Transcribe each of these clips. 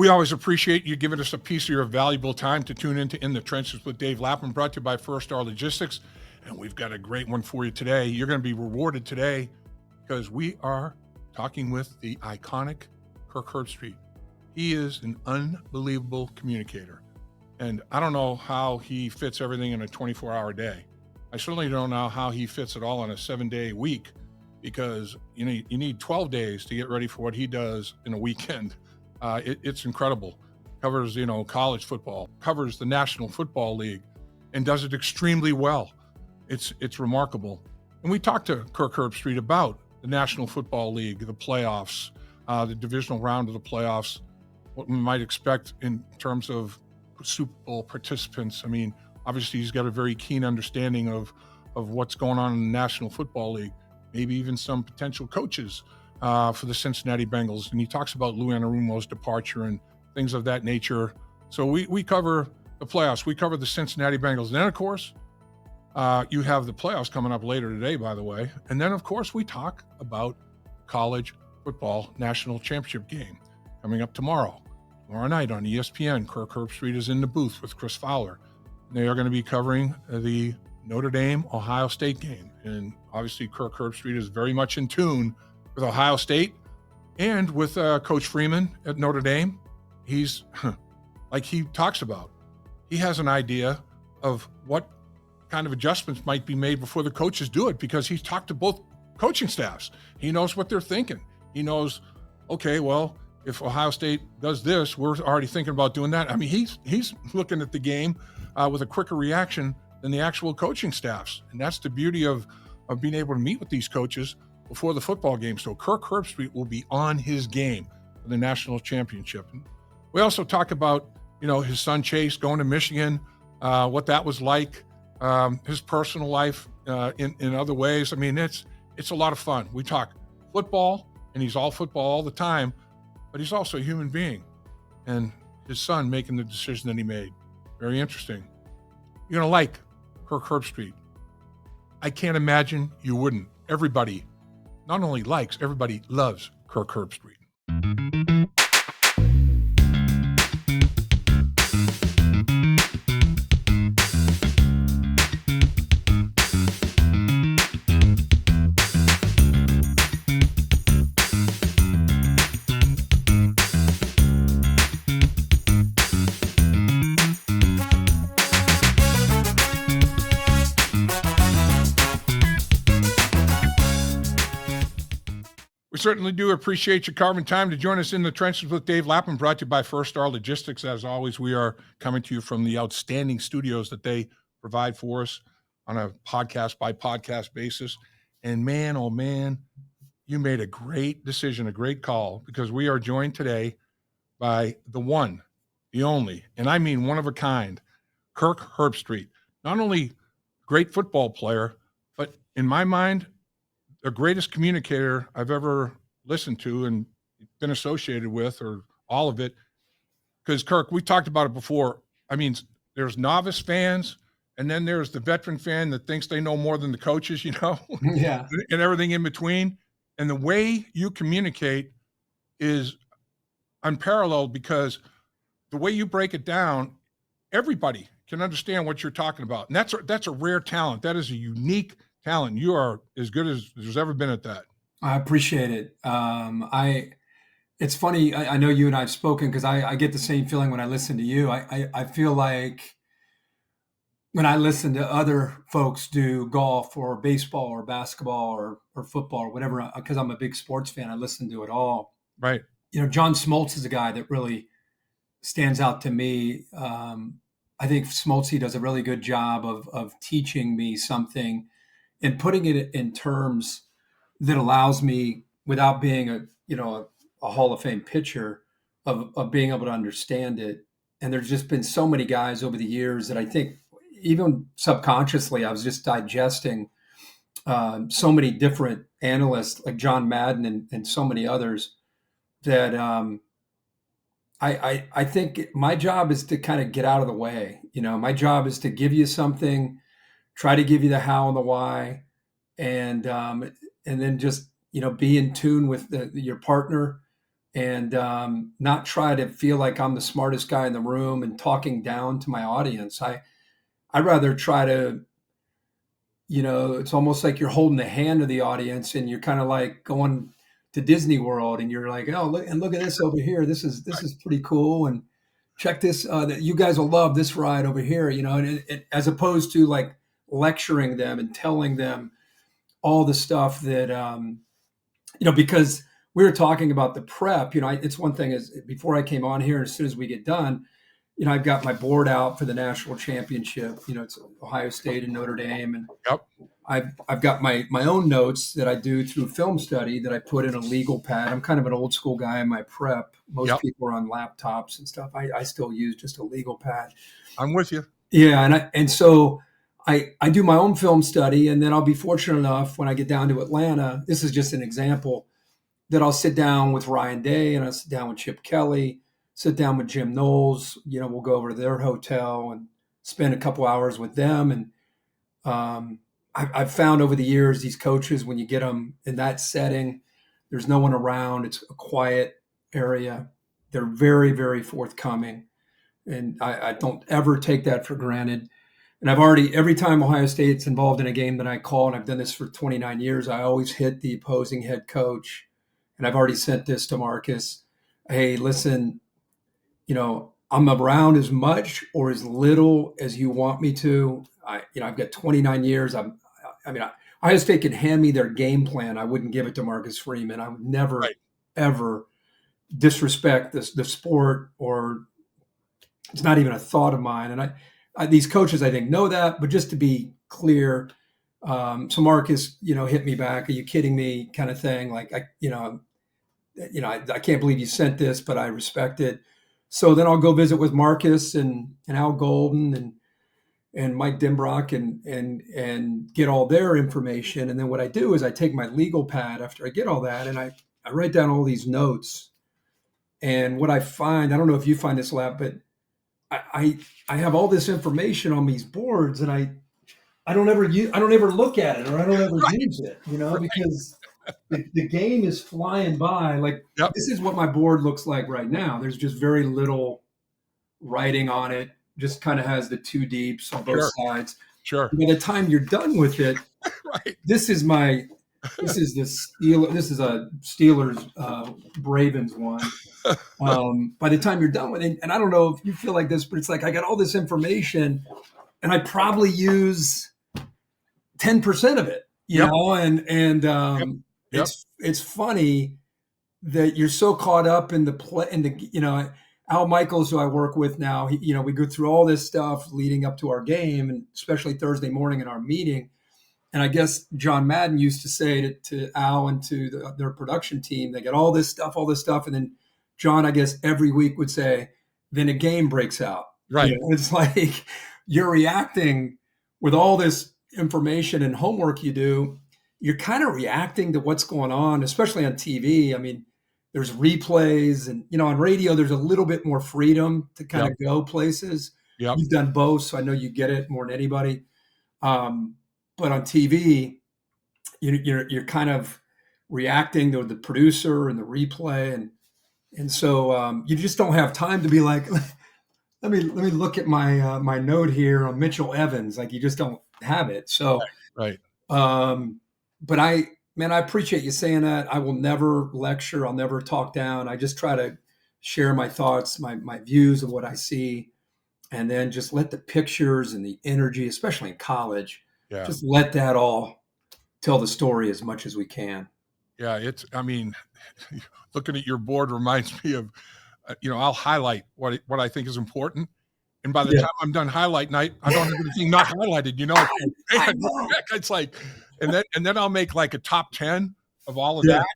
We always appreciate you giving us a piece of your valuable time to tune into In the Trenches with Dave Lapham, brought to you by First Star Logistics. And we've got a great one for you today. You're going to be rewarded today because we are talking with the iconic Kirk Herbstreit. He is an unbelievable communicator. And I don't know how he fits everything in a 24-hour day. I certainly don't know how he fits it all in a 7-day week, because you need 12 days to get ready for what he does in a weekend. It's incredible. Covers, college football, covers the National Football League, and does it extremely well. It's remarkable. And we talked to Kirk Herbstreit about the National Football League, the playoffs, the divisional round of the playoffs, what we might expect in terms of Super Bowl participants. I mean, obviously he's got a very keen understanding of what's going on in the National Football League, maybe even some potential coaches for the Cincinnati Bengals. And he talks about Lou Anarumo's departure and things of that nature. So we cover the playoffs. We cover the Cincinnati Bengals. And then, of course, you have the playoffs coming up later today, by the way. And then, of course, we talk about college football national championship game coming up tomorrow night on ESPN. Kirk Herbstreit is in the booth with Chris Fowler. They are going to be covering the Notre Dame Ohio State game. And obviously Kirk Herbstreit is very much in tune with Ohio State and with Coach Freeman at Notre Dame. He's, like he talks about, he has an idea of what kind of adjustments might be made before the coaches do it, because he's talked to both coaching staffs. He knows what they're thinking. He knows, okay, well, if Ohio State does this, we're already thinking about doing that. I mean, he's looking at the game with a quicker reaction than the actual coaching staffs. And that's the beauty of being able to meet with these coaches before the football game. So Kirk Herbstreit will be on his game for the national championship. And we also talk about, his son Chase going to Michigan, what that was like, his personal life in other ways. I mean, it's a lot of fun. We talk football, and he's all football all the time, but he's also a human being, and his son making the decision that he made. Very interesting. You're going to like Kirk Herbstreit. I can't imagine you wouldn't. Everybody not only likes, everybody loves Kirk Herbstreit. Certainly do appreciate you carving time to join us in the trenches with Dave Lapham, brought to you by First Star Logistics. As always, we are coming to you from the outstanding studios that they provide for us on a podcast by podcast basis. And man, oh man, you made a great decision, a great call, because we are joined today by the one, the only, and I mean one of a kind, Kirk Herbstreit. Not only great football player, but in my mind, the greatest communicator I've ever listened to and been associated with, or all of it. Because Kirk, we talked about it before. I mean, there's novice fans, and then there's the veteran fan that thinks they know more than the coaches, Yeah. And everything in between. And the way you communicate is unparalleled, because the way you break it down, everybody can understand what you're talking about. And that's a rare talent. That is a unique talent. You are as good as there's ever been at that. I appreciate it. It's funny. I know you and I've spoken, because I get the same feeling when I listen to you. I feel like when I listen to other folks do golf or baseball or basketball or football or whatever, because I'm a big sports fan, I listen to it all. Right. John Smoltz is a guy that really stands out to me. I think Smoltz does a really good job of teaching me something and putting it in terms that allows me, without being a Hall of Fame pitcher, of being able to understand it. And there's just been so many guys over the years that I think, even subconsciously, I was just digesting so many different analysts like John Madden and so many others that I think my job is to kind of get out of the way. My job is to give you something, try to give you the how and the why, and then just be in tune with your partner, and not try to feel like I'm the smartest guy in the room and talking down to my audience. I rather try to, it's almost like you're holding the hand of the audience and you're kind of like going to Disney World and you're like, oh, look at this over here. This is pretty cool. And check this, that you guys will love this ride over here, and as opposed to like lecturing them and telling them all the stuff that, because we were talking about the prep, it's one thing is before I came on here, as soon as we get done, I've got my board out for the national championship. It's Ohio State and Notre Dame, and Yep. I've got my own notes that I do through film study that I put in a legal pad. I'm kind of an old school guy in my prep. Most Yep. people are on laptops and stuff. I still use just a legal pad. I'm with you. Yeah, and so I do my own film study, and then I'll be fortunate enough when I get down to Atlanta. This is just an example that I'll sit down with Ryan Day and I'll sit down with Chip Kelly, sit down with Jim Knowles. We'll go over to their hotel and spend a couple hours with them. And I've found over the years, these coaches, when you get them in that setting, there's no one around. It's a quiet area. They're very, very forthcoming. And I don't ever take that for granted. And every time Ohio State's involved in a game that I call, and I've done this for 29 years, I always hit the opposing head coach. And I've already sent this to Marcus. Hey, listen, I'm around as much or as little as you want me to. I've got 29 years. Ohio State could hand me their game plan. I wouldn't give it to Marcus Freeman. I would never, ever disrespect the sport, or it's not even a thought of mine. And these coaches, I think, know that. But just to be clear, so Marcus, hit me back. Are you kidding me? Kind of thing. Like I can't believe you sent this, but I respect it. So then I'll go visit with Marcus and Al Golden and Mike Dimbrock and get all their information. And then what I do is I take my legal pad after I get all that and I write down all these notes. And what I find, I don't know if you find this, Lap, but I have all this information on these boards and I don't ever look at it, or I don't ever use it, because the game is flying by. Like, This is what my board looks like right now. There's just very little writing on it. Just kind of has the two deeps on both sides. Sure. By the time you're done with it, this is a Steelers Ravens one. By the time you're done with it, and I don't know if you feel like this, but it's like I got all this information and I probably use 10% of it, It's funny that you're so caught up in the play, Al Michaels, who I work with now, we go through all this stuff leading up to our game, and especially Thursday morning in our meeting. And I guess John Madden used to say to Al and to their production team, they get all this stuff. And then John, I guess, every week would say, then a game breaks out. Right. It's like you're reacting with all this information and homework you do. You're kind of reacting to what's going on, especially on TV. I mean, there's replays and, on radio, there's a little bit more freedom to kind of go places. You've done both, so I know you get it more than anybody. But on TV, you're kind of reacting to the producer and the replay. And so you just don't have time to be like, let me look at my note here on Mitchell Evans. Like, you just don't have it. So, right. But I appreciate you saying that. I will never lecture. I'll never talk down. I just try to share my thoughts, my views of what I see, and then just let the pictures and the energy, especially in college, just let that all tell the story as much as we can. Yeah, looking at your board reminds me of, I'll highlight what I think is important. And by the time I'm done highlight night, I don't have anything not highlighted, It's like, and then I'll make like a top 10 of all of that,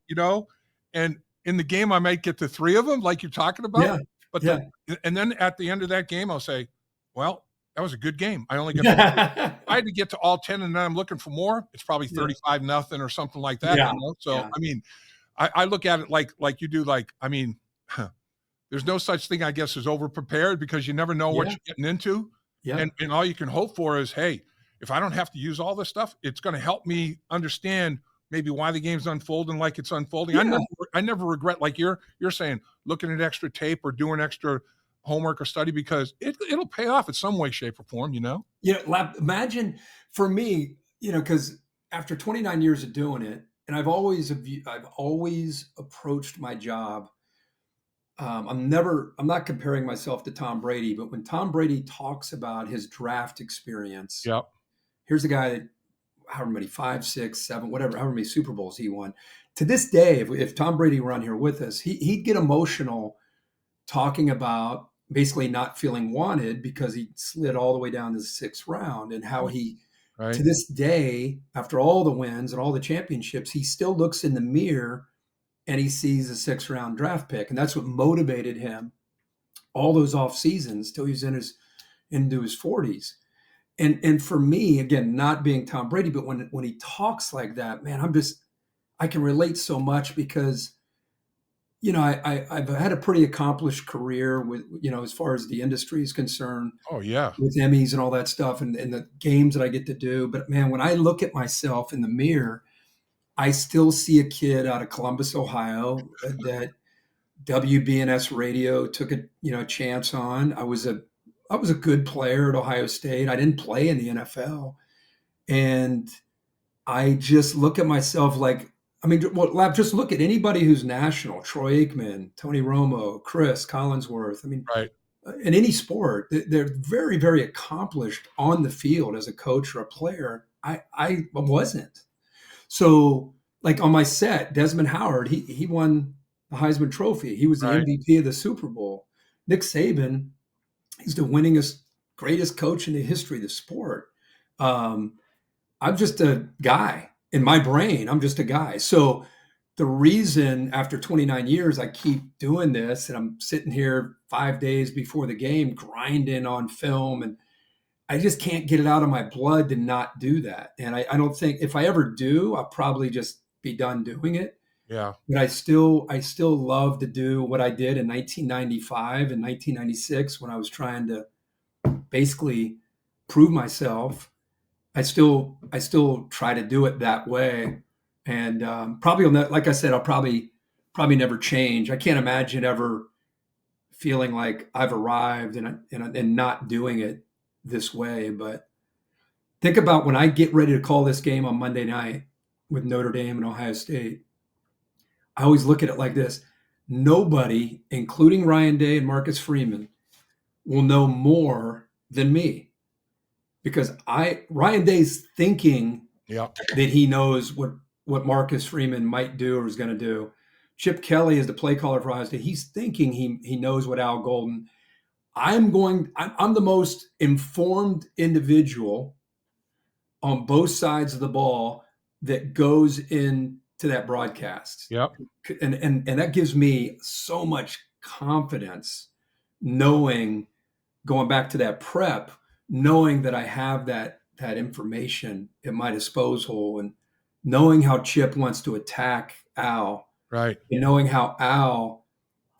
and in the game, I might get to 3 of them, like you're talking about. Yeah. But and then at the end of that game, I'll say, well, that was a good game. I only got I had to get to all 10, and then I'm looking for more. It's probably 35-0 or something like that. So I look at it like you do. There's no such thing, I guess, as over-prepared, because you never know what you're getting into. And all you can hope for is, hey, if I don't have to use all this stuff, it's going to help me understand maybe why the game's unfolding like it's unfolding. never regret, like you're saying, looking at extra tape or doing extra homework or study, because it'll pay off in some way, shape, or form, Imagine for me, because after 29 years of doing it, and I've always approached my job. I'm not comparing myself to Tom Brady, but when Tom Brady talks about his draft experience, Yep. here's a guy that however many, 5, 6, 7, whatever, however many Super Bowls he won. To this day, if Tom Brady were on here with us, he'd get emotional talking about basically not feeling wanted because he slid all the way down to the 6th round, and how he, Right. to this day, after all the wins and all the championships, he still looks in the mirror and he sees a 6th round draft pick. And that's what motivated him all those off seasons till he was into his 40s. And for me, again, not being Tom Brady, but when he talks like that, man, I can relate so much because, I've had a pretty accomplished career with, as far as the industry is concerned, Oh yeah. with Emmys and all that stuff, and the games that I get to do. But man, when I look at myself in the mirror, I still see a kid out of Columbus, Ohio, that WBNS radio took a chance on. I was a good player at Ohio State. I didn't play in the NFL, and I just look at myself like, just look at anybody who's national: Troy Aikman, Tony Romo, Chris Collinsworth. Right. In any sport, they're very, very accomplished on the field as a coach or a player. I wasn't. So, like on my set, Desmond Howard, he won the Heisman Trophy. He was the Right. MVP of the Super Bowl. Nick Saban, he's the winningest, greatest coach in the history of the sport. I'm just a guy in my brain. I'm just a guy. So the reason after 29 years I keep doing this, and I'm sitting here 5 days before the game grinding on film, and I just can't get it out of my blood to not do that. And I don't think if I ever do, I'll probably just be done doing it. Yeah. But I still love to do what I did in 1995 and 1996 when I was trying to basically prove myself. I still try to do it that way, and probably on that. Like I said, I'll probably never change. I can't imagine ever feeling like I've arrived and not doing it this way. But think about when I get ready to call this game on Monday night with Notre Dame and Ohio State. I always look at it like this: nobody, including Ryan Day and Marcus Freeman, will know more than me, because Ryan Day's thinking Yep. that he knows what Marcus Freeman might do or is going to do. Chip Kelly is the play caller for Ohio State. He's thinking he knows what Al Golden. I'm the most informed individual on both sides of the ball that goes into that broadcast. Yep. And that gives me so much confidence, knowing, going back to that prep, knowing that I have that information at my disposal, and knowing how Chip wants to attack Al, Right. and knowing how Al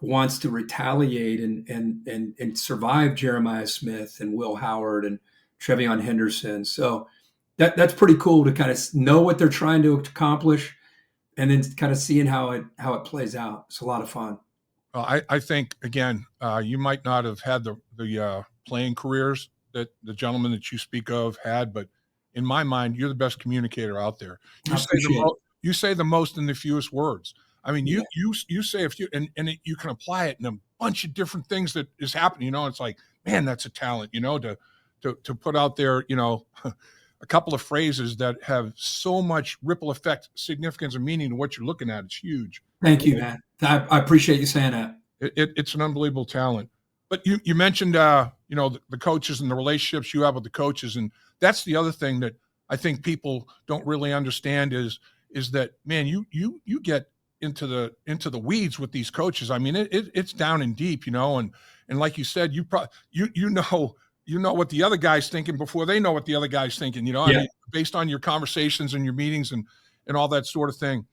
wants to retaliate and survive Jeremiah Smith and Will Howard and Trevion Henderson. So that's pretty cool to kind of know what they're trying to accomplish, and then kind of seeing how it plays out. It's a lot of fun. Well, I think, again, you might not have had the playing careers that the gentleman that you speak of had, but in my mind, you're the best communicator out there. You say the most in the fewest words. I mean, Yeah. you say a few, and you can apply it in a bunch of different things that is happening. It's like, man, that's a talent. To put out there, a couple of phrases that have so much ripple effect, significance, and meaning to what you're looking at. It's huge. Thank you, Matt. I appreciate you saying that. It's an unbelievable talent. But you mentioned, the coaches and the relationships you have with the coaches, and that's the other thing that I think people don't really understand is that, man, you get into the weeds with these coaches. I mean, it's down and deep, and like you said, you know what the other guy's thinking before they know what the other guy's thinking. Yeah. I mean, based on your conversations and your meetings and all that sort of thing.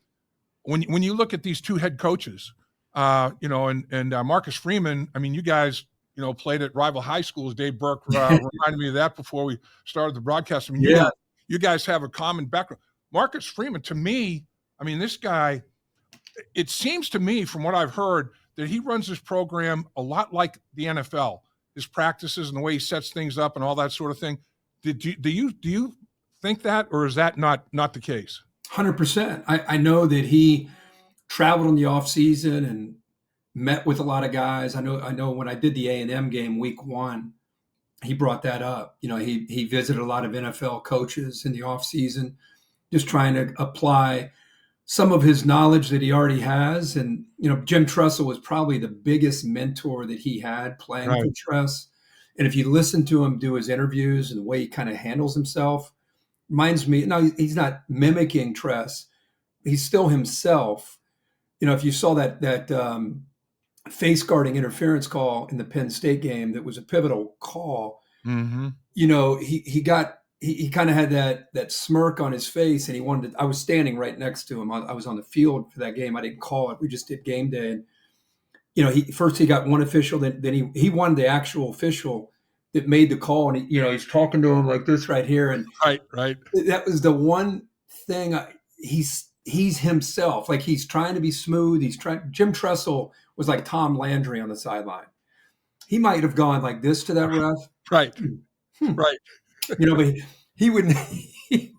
When you look at these two head coaches, and Marcus Freeman, I mean, you guys, played at rival high schools. Dave Burke reminded me of that before we started the broadcast. I mean, you guys have a common background. Marcus Freeman, to me, I mean, this guy, it seems to me, from what I've heard, that he runs his program a lot like the NFL, his practices and the way he sets things up and all that sort of thing. Do you think that, or is that not the case? 100%. I know that he traveled in the off season and met with a lot of guys. I know when I did the A&M game week 1, he brought that up. He visited a lot of NFL coaches in the off season, just trying to apply some of his knowledge that he already has. And, Jim Tressel was probably the biggest mentor that he had playing for Right. Tress. And if you listen to him do his interviews and the way he kind of handles himself, reminds me, no, he's not mimicking Tress. He's still himself. If you saw that face guarding interference call in the Penn State game, that was a pivotal call. Mm-hmm. He kind of had that smirk on his face, and he wanted to, I was standing right next to him. I was on the field for that game. I didn't call it. We just did game day. And, he got one official, then he wanted the actual official that made the call. And he's talking to him like this right here. And Right. that was the one thing he's himself. Like, he's trying to be smooth. Jim Tressel was like Tom Landry on the sideline. He might have gone like this to that ref. Right. Hmm. Right. But he would he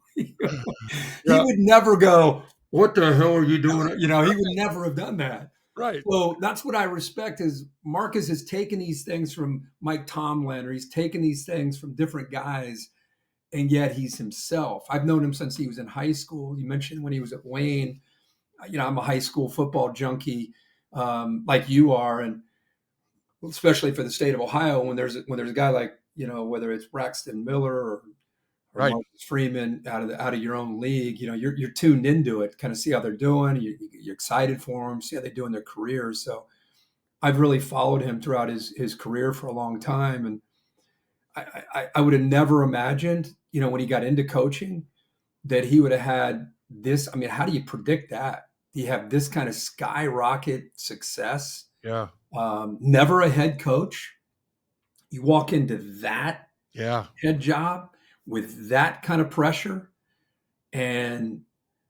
would never go, "What the hell are you doing?" He would never have done that. Right. So that's what I respect, is Marcus has taken these things from Mike Tomlin, or he's taken these things from different guys, and yet he's himself. I've known him since he was in high school. You mentioned when he was at Wayne. I'm a high school football junkie, like you are, and especially for the state of Ohio, when there's a guy like, whether it's Braxton Miller or Right. Marcus Freeman out of your own league, you're tuned into it, kind of see how they're doing. You're excited for them, see how they do in their careers. So I've really followed him throughout his career for a long time, and I would have never imagined, when he got into coaching, that he would have had this. I mean, how do you predict that? You have this kind of skyrocket success. Yeah. Never a head coach. You walk into that Yeah. head job with that kind of pressure, and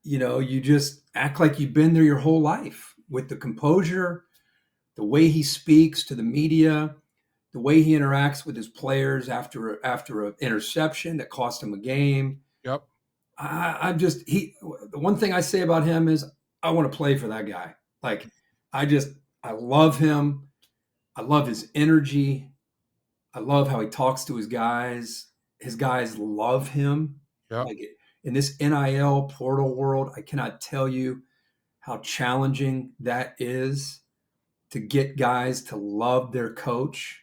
you just act like you've been there your whole life, with the composure, the way he speaks to the media, the way he interacts with his players after an interception that cost him a game. Yep. The one thing I say about him is I want to play for that guy. Like, I love him. I love his energy. I love how he talks to his guys. His guys love him. Yep. Like, in this NIL portal world, I cannot tell you how challenging that is, to get guys to love their coach.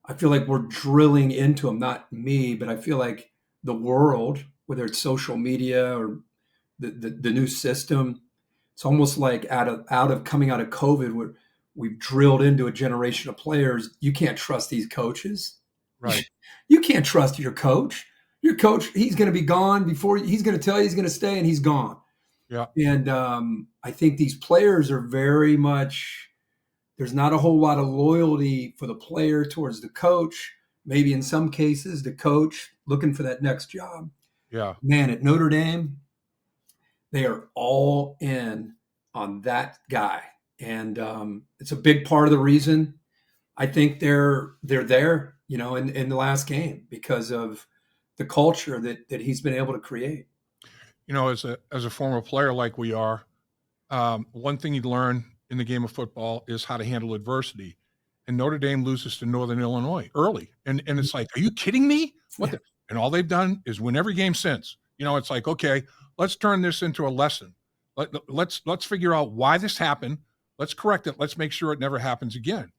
I feel like we're drilling into them, not me, but I feel like the world, whether it's social media or the new system, it's almost like coming out of COVID, where we've drilled into a generation of players. You can't trust these coaches. Right. You can't trust your coach. Your coach, he's going to be gone before he's going to tell you he's going to stay, and he's gone. Yeah. And I think these players are very much, there's not a whole lot of loyalty for the player towards the coach. Maybe in some cases, the coach looking for that next job. Yeah. Man, at Notre Dame, they are all in on that guy. And it's a big part of the reason I think they're there, in the last game, because of the culture that he's been able to create. As a former player like we are, one thing you learn in the game of football is how to handle adversity. And Notre Dame loses to Northern Illinois early, and it's like, are you kidding me? What? And all they've done is win every game since. It's like, okay, let's turn this into a lesson. Let's figure out why this happened. Let's correct it. Let's make sure it never happens again.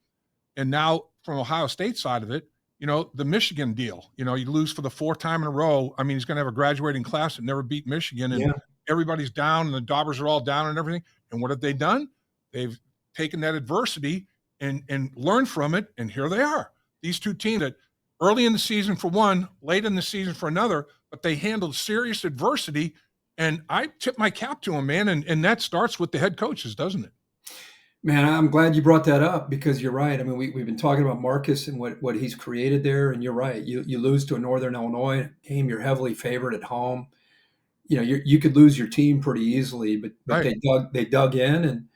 And now, from Ohio State side of it, the Michigan deal, you lose for the fourth time in a row. I mean, he's going to have a graduating class that never beat Michigan, and everybody's down, and the Daubers are all down and everything. And what have they done? They've taken that adversity and learned from it, and here they are. These two teams that early in the season for one, late in the season for another, but they handled serious adversity, and I tip my cap to them, man, and that starts with the head coaches, doesn't it? Man, I'm glad you brought that up, because you're right. I mean, we've been talking about Marcus and what he's created there, and you're right. You lose to a Northern Illinois game, you're heavily favored at home. you could lose your team pretty easily, but Right. they dug in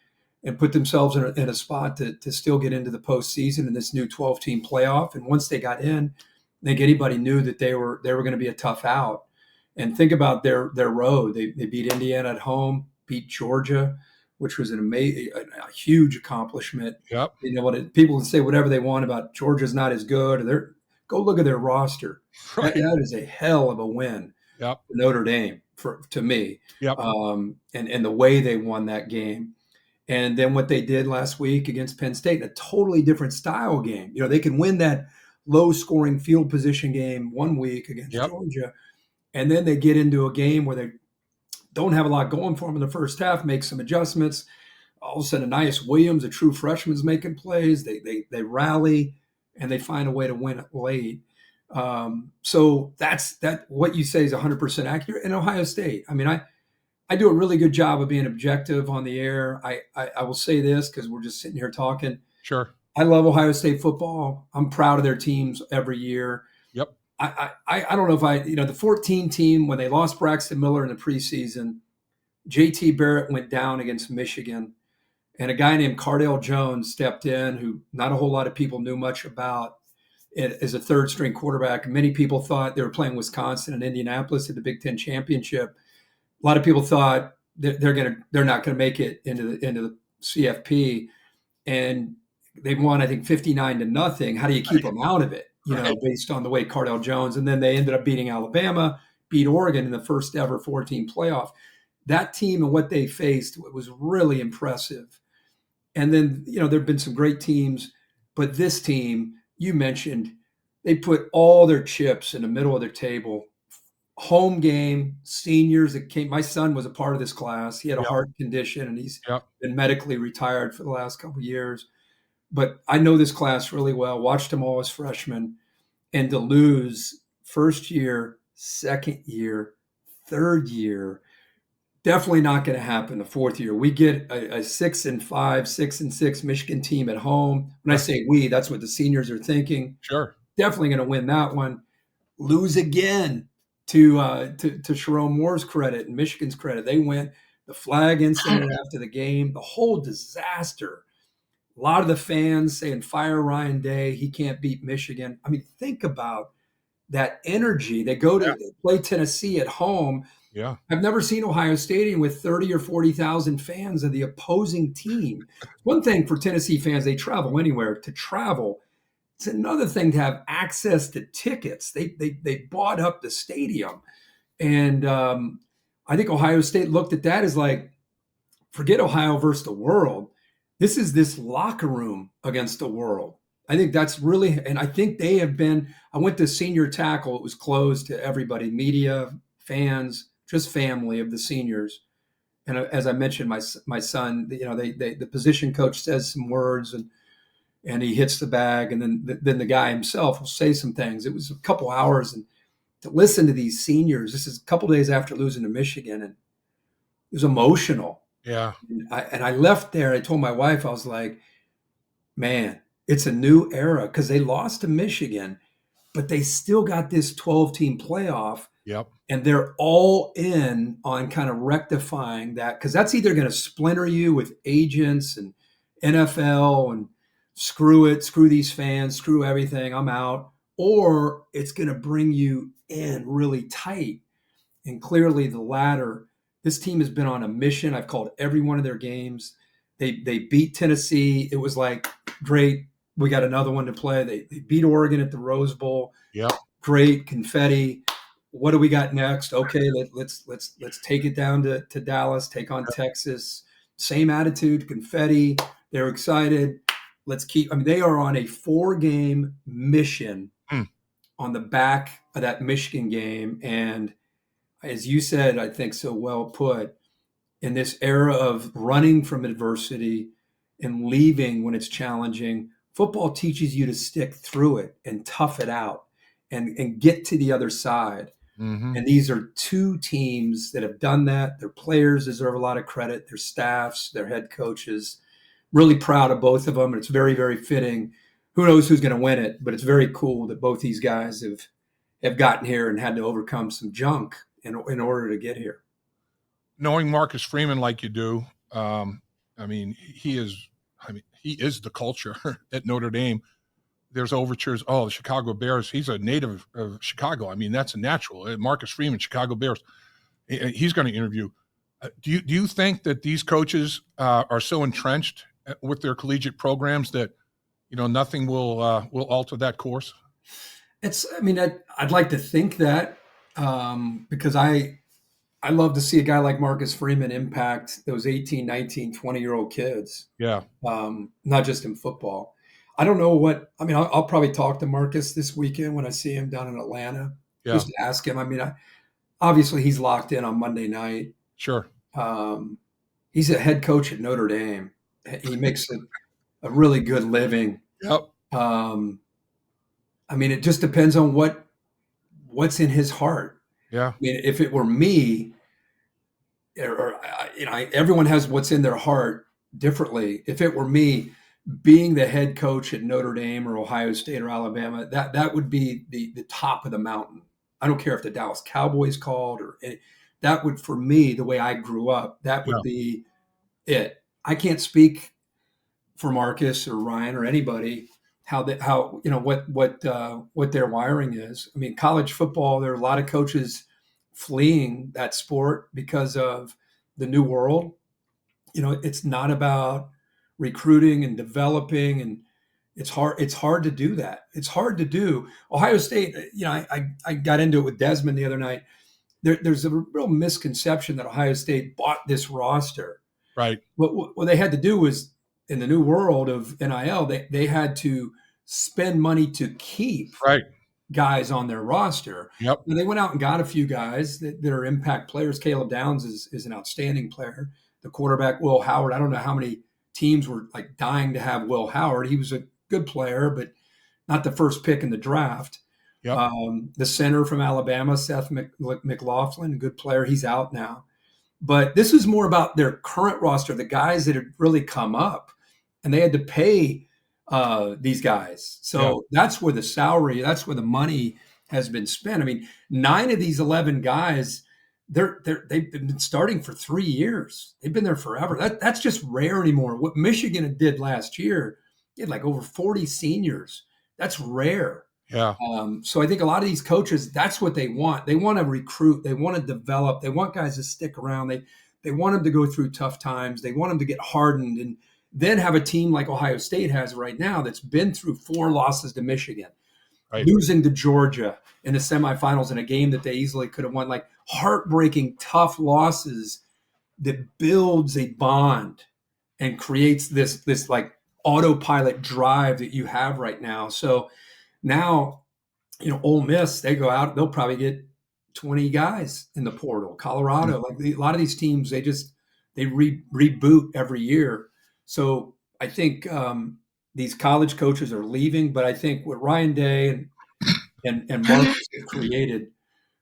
and put themselves in a spot to still get into the postseason in this new 12-team playoff. And once they got in, I think anybody knew that they were going to be a tough out. And think about their road. They beat Indiana at home, beat Georgia, which was a huge accomplishment. Yep. People can say whatever they want about Georgia's not as good. Go look at their roster. Right. That is a hell of a win Yep. for Notre Dame to me. Yep. And the way they won that game. And then what they did last week against Penn State, a totally different style game. They can win that low-scoring field position game one week against Yep. Georgia, and then they get into a game where they don't have a lot going for them in the first half, make some adjustments. All of a sudden, Anais Williams, a true freshman, is making plays. They rally, and they find a way to win it late. So that's what you say is 100% accurate. In Ohio State, I mean, I do a really good job of being objective on the air. I will say this because we're just sitting here talking. Sure. I love Ohio State football. I'm proud of their teams every year. Yep. I don't know if the 14 team, when they lost Braxton Miller in the preseason, JT Barrett went down against Michigan, and a guy named Cardale Jones stepped in, who not a whole lot of people knew much about as a third string quarterback. Many people thought they were playing Wisconsin and Indianapolis at the Big Ten championship. A lot of people thought they're not going to make it into the CFP, and they won, I think, 59-0. How do you keep them out of it? Based on the way Cardale Jones, and then they ended up beating Alabama, beat Oregon in the first ever 14 playoff. That team and what they faced was really impressive. And then there've been some great teams, but this team you mentioned, they put all their chips in the middle of their table. Home game, seniors that came. My son was a part of this class. He had a heart condition, and he's been medically retired for the last couple of years. But I know this class really well, watched them all as freshmen, and to lose first year, second year, third year, definitely not going to happen the fourth year. We get a 6-5, 6-6 Michigan team at home. When I say we, that's what the seniors are thinking. Sure. Definitely going to win that one. Lose again. To Sharon Moore's credit and Michigan's credit, they went the flag incident after the game, the whole disaster. A lot of the fans saying, fire Ryan Day, he can't beat Michigan. I mean, think about that energy. They go to play Tennessee at home. Yeah. I've never seen Ohio Stadium with 30 or 40,000 fans of the opposing team. One thing for Tennessee fans, they travel anywhere to travel. It's another thing to have access to tickets. They bought up the stadium. And I think Ohio State looked at that as like, forget Ohio versus the world. This is this locker room against the world. I think that's really, and I think they have been, I went to senior tackle. It was closed to everybody, media, fans, just family of the seniors. And as I mentioned, my son, the position coach says some words and he hits the bag, and then the guy himself will say some things. It was a couple hours, and to listen to these seniors, this is a couple days after losing to Michigan, and it was emotional. Yeah. And I left there. I told my wife, I was like, man, it's a new era, because they lost to Michigan, but they still got this 12-team playoff. Yep. And they're all in on kind of rectifying that, because that's either going to splinter you with agents and NFL and screw these fans, screw everything, I'm out, or it's going to bring you in really tight. And clearly the latter. This team has been on a mission. I've called every one of their games. They beat Tennessee. It was like, great, we got another one to play. They beat Oregon at the Rose Bowl. Yep. Great, confetti. What do we got next? Okay, let's take it down to Dallas, take on Texas. Same attitude, confetti. They're excited. They are on a 4-game mission on the back of that Michigan game. And as you said, I think so well put, in this era of running from adversity and leaving when it's challenging, football teaches you to stick through it and tough it out and get to the other side. Mm-hmm. And these are two teams that have done that. Their players deserve a lot of credit, their staffs, their head coaches. Really proud of both of them. And it's very, very fitting. Who knows who's going to win it, but it's very cool that both these guys have gotten here and had to overcome some junk in order to get here. knowing Marcus Freeman like you do, I mean, he is. I mean, he is the culture at Notre Dame. There's overtures. Oh, the Chicago Bears. He's a native of Chicago. I mean, that's a natural. Marcus Freeman, Chicago Bears. He's going to interview. Do you think that these coaches are so entrenched with their collegiate programs that nothing will alter that course? I mean, I'd like to think that because I love to see a guy like Marcus Freeman impact those 18, 19, 20-year-old kids, Yeah, not just in football. I don't know what, I mean, I'll probably talk to Marcus this weekend when I see him down in Atlanta, yeah, just to ask him. I mean, obviously he's locked in on Monday night. sure. Um, he's a head coach at Notre Dame. He makes a really good living. Yep. Um, I mean, it just depends on what's in his heart. Yeah. I mean, if it were me, everyone has what's in their heart differently. If it were me, being the head coach at Notre Dame or Ohio State or Alabama, that would be the top of the mountain. I don't care if the Dallas Cowboys called or that would, for me, the way I grew up, that Yeah. would be it. I can't speak for Marcus or Ryan or anybody what their wiring is. I mean, college football, there are a lot of coaches fleeing that sport because of the new world. It's not about recruiting and developing, and it's hard to do that. It's hard to do. Ohio State, I got into it with Desmond the other night. There's a real misconception that Ohio State bought this roster. Right. What they had to do was, in the new world of NIL, they had to spend money to keep Right. guys on their roster. Yep. And they went out and got a few guys that are impact players. Caleb Downs is an outstanding player. The quarterback, Will Howard, I don't know how many teams were like dying to have Will Howard. He was a good player, but not the first pick in the draft. Yep. The center from Alabama, Seth McLaughlin, a good player. He's out now. But this is more about their current roster, the guys that had really come up, and they had to pay these guys. So that's where the salary, that's where the money has been spent. I mean, 9 of these 11 guys, they've been starting for 3 years. They've been there forever. That's just rare anymore. What Michigan did last year, they had like over 40 seniors. That's rare. Yeah. So I think a lot of these coaches, that's what they want. They want to recruit. They want to develop. They want guys to stick around. They want them to go through tough times. They want them to get hardened and then have a team like Ohio State has right now that's been through 4 losses to Michigan, Right. losing to Georgia in the semifinals in a game that they easily could have won. Like heartbreaking, tough losses that builds a bond and creates this like autopilot drive that you have right now. So now, Ole Miss, they go out, they'll probably get 20 guys in the portal. Colorado, like a lot of these teams, they reboot every year. So I think these college coaches are leaving, but I think what Ryan Day and Marcus have created,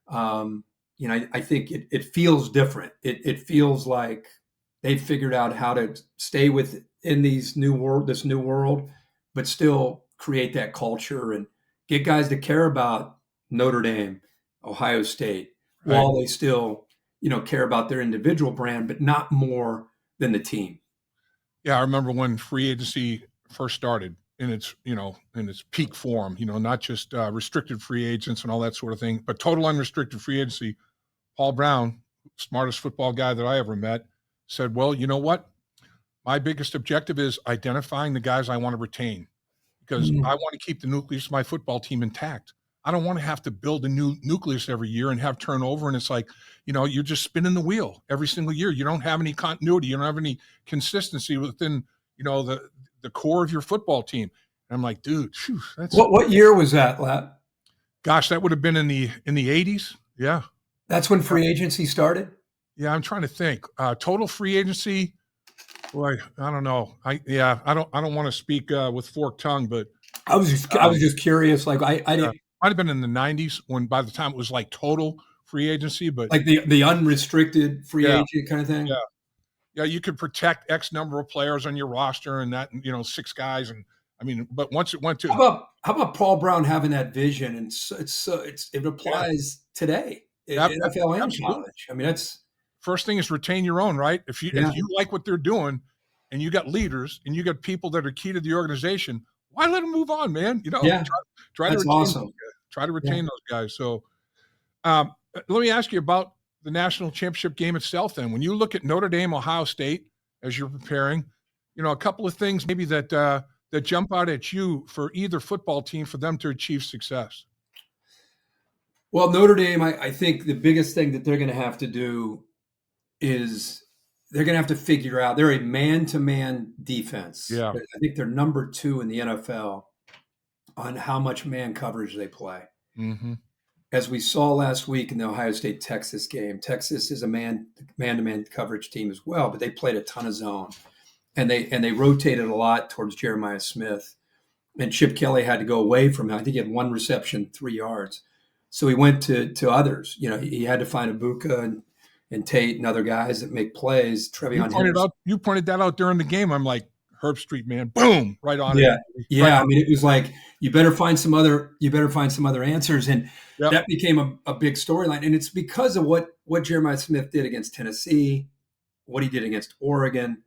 I think it feels different. It feels like they've figured out how to stay within this new world, but still create that culture and get guys to care about Notre Dame, Ohio State, Right. while they still, care about their individual brand, but not more than the team. Yeah, I remember when free agency first started in its peak form, not just restricted free agents and all that sort of thing, but total unrestricted free agency. Paul Brown, smartest football guy that I ever met, said, well, you know what? My biggest objective is identifying the guys I want to retain because I want to keep the nucleus of my football team intact. I don't want to have to build a new nucleus every year and have turnover. And it's like, you're just spinning the wheel every single year. You don't have any continuity. You don't have any consistency within, the core of your football team. And I'm like, dude, phew, that's What year was that, Lat? gosh, that would have been in the 80s. Yeah. That's when free agency started? Yeah, I'm trying to think. Total free agency. Boy, I don't know. I don't want to speak with forked tongue, but I was just curious. Like I didn't might have been in the 90s when by the time it was like total free agency, but like the unrestricted free Yeah. agent kind of thing. Yeah. Yeah, you could protect X number of players on your roster and that, 6 guys. And I mean, but once it went to How about Paul Brown having that vision, and it applies today in Ab- NFL and absolutely. college. I mean, that's first thing is retain your own, right? If you like what they're doing, and you got leaders and you got people that are key to the organization, why let them move on, man? Yeah, Try to that's retain awesome. those guys. So let me ask you about the national championship game itself. Then, when you look at Notre Dame, Ohio State, as you're preparing, a couple of things maybe that jump out at you for either football team for them to achieve success. Well, Notre Dame, I think the biggest thing that they're going to have to do is they're going to have to figure out they're a man-to-man defense. Yeah. I think they're number 2 in the NFL on how much man coverage they play. Mm-hmm. As we saw last week in the Ohio State-Texas game, Texas is a man-to-man coverage team as well, but they played a ton of zone. And they rotated a lot towards Jeremiah Smith. And Chip Kelly had to go away from him. I think he had 1 reception, 3 yards. So he went to others. He had to find Ibuka and Tate and other guys that make plays. You pointed that out during the game. I'm like, Herbstreit, man, boom, right on it. Yeah. Right I mean, it was like you better find some other answers, and that became a big storyline. And it's because of what Jeremiah Smith did against Tennessee, what he did against Oregon.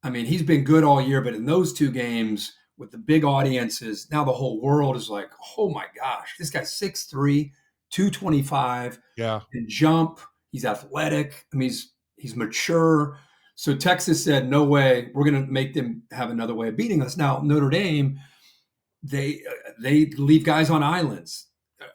I mean, he's been good all year, but in those 2 games with the big audiences, now the whole world is like, oh my gosh, this guy's 6'3", 225, can jump. He's athletic. I mean, he's mature. So Texas said, no way, we're going to make them have another way of beating us. Now, Notre Dame, they leave guys on islands.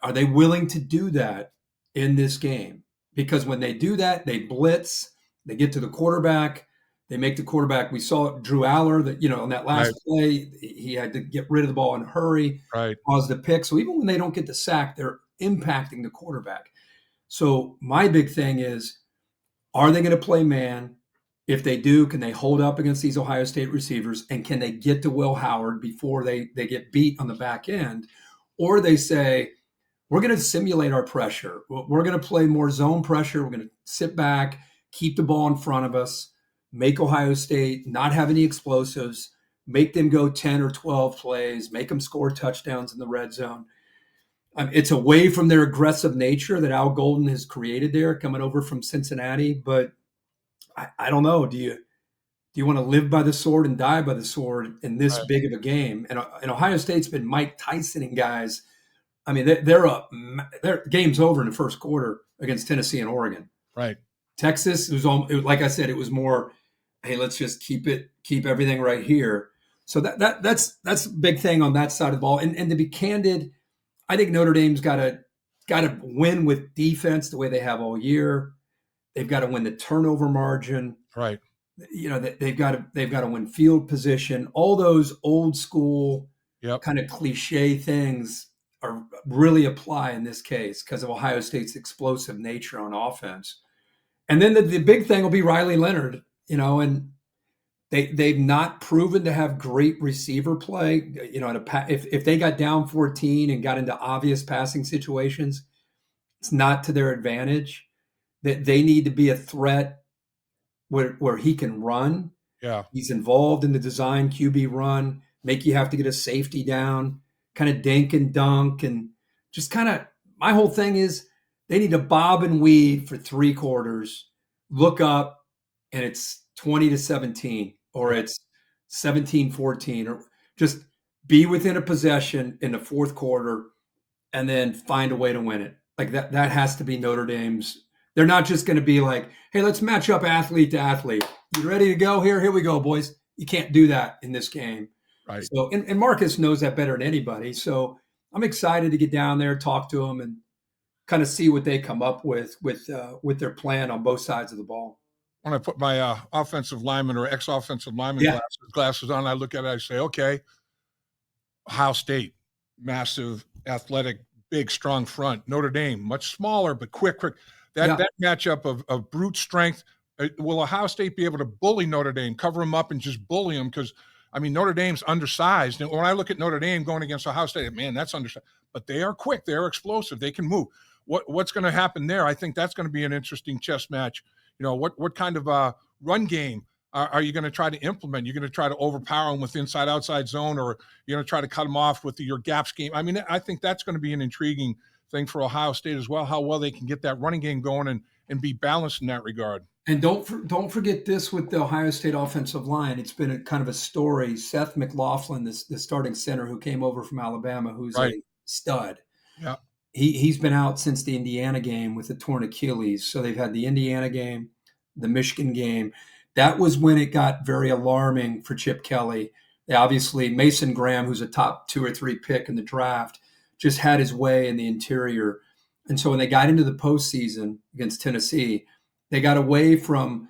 Are they willing to do that in this game? Because when they do that, they blitz, they get to the quarterback, they make the quarterback. We saw Drew Aller that, on that last play, he had to get rid of the ball in a hurry, caused a pick. So even when they don't get the sack, they're impacting the quarterback. So my big thing is, are they going to play man? If they do, can they hold up against these Ohio State receivers? And can they get to Will Howard before they get beat on the back end? Or they say, we're going to simulate our pressure. We're going to play more zone pressure. We're going to sit back, keep the ball in front of us, make Ohio State not have any explosives, make them go 10 or 12 plays, make them score touchdowns in the red zone. It's away from their aggressive nature that Al Golden has created there coming over from Cincinnati. But I don't know. Do you want to live by the sword and die by the sword in this big of a game? And Ohio State's been Mike Tyson and guys. I mean, their game's over in the first quarter against Tennessee and Oregon. Right. Texas, it was like I said, it was more, hey, let's just keep everything right here. So that's a big thing on that side of the ball. And to be candid, I think Notre Dame's got to win with defense the way they have all year. They've got to win the turnover margin. Right. They've got to win field position. All those old school kind of cliche things are really apply in this case because of Ohio State's explosive nature on offense. And then the big thing will be Riley Leonard, and they've not proven to have great receiver play. If they got down 14 and got into obvious passing situations, it's not to their advantage. That they need to be a threat where he can run. Yeah. He's involved in the design QB run, make you have to get a safety down, kind of dink and dunk. And just kind of, my whole thing is they need to bob and weave for 3 quarters, look up, and it's 20-17, or it's 17-14, or just be within a possession in the fourth quarter and then find a way to win it. Like that has to be Notre Dame's. They're not just going to be like, hey, let's match up athlete to athlete. You ready to go here? Here we go, boys. You can't do that in this game. Right. So, and Marcus knows that better than anybody. So I'm excited to get down there, talk to them, and kind of see what they come up with their plan on both sides of the ball. When I put my offensive lineman or ex-offensive lineman glasses on, I look at it, I say, okay, Ohio State, massive, athletic, big, strong front. Notre Dame, much smaller, but quick. That matchup of brute strength, will Ohio State be able to bully Notre Dame, cover them up and just bully them? Because, Notre Dame's undersized. And when I look at Notre Dame going against Ohio State, man, that's undersized. But they are quick. They are explosive. They can move. What's going to happen there? I think that's going to be an interesting chess match. What kind of run game are you going to try to implement? You're going to try to overpower them with inside-outside zone, or you're going to try to cut them off with your gap scheme? I think that's going to be an intriguing thing for Ohio State as well, how well they can get that running game going and and be balanced in that regard. And don't forget this with the Ohio State offensive line. It's been a kind of a story. Seth McLaughlin, the starting center who came over from Alabama, who's Right. a stud. Yeah. He's been out since the Indiana game with a torn Achilles. So they've had the Indiana game, the Michigan game. That was when it got very alarming for Chip Kelly. Obviously, Mason Graham, who's a top 2 or 3 pick in the draft, just had his way in the interior. And so when they got into the postseason against Tennessee, they got away from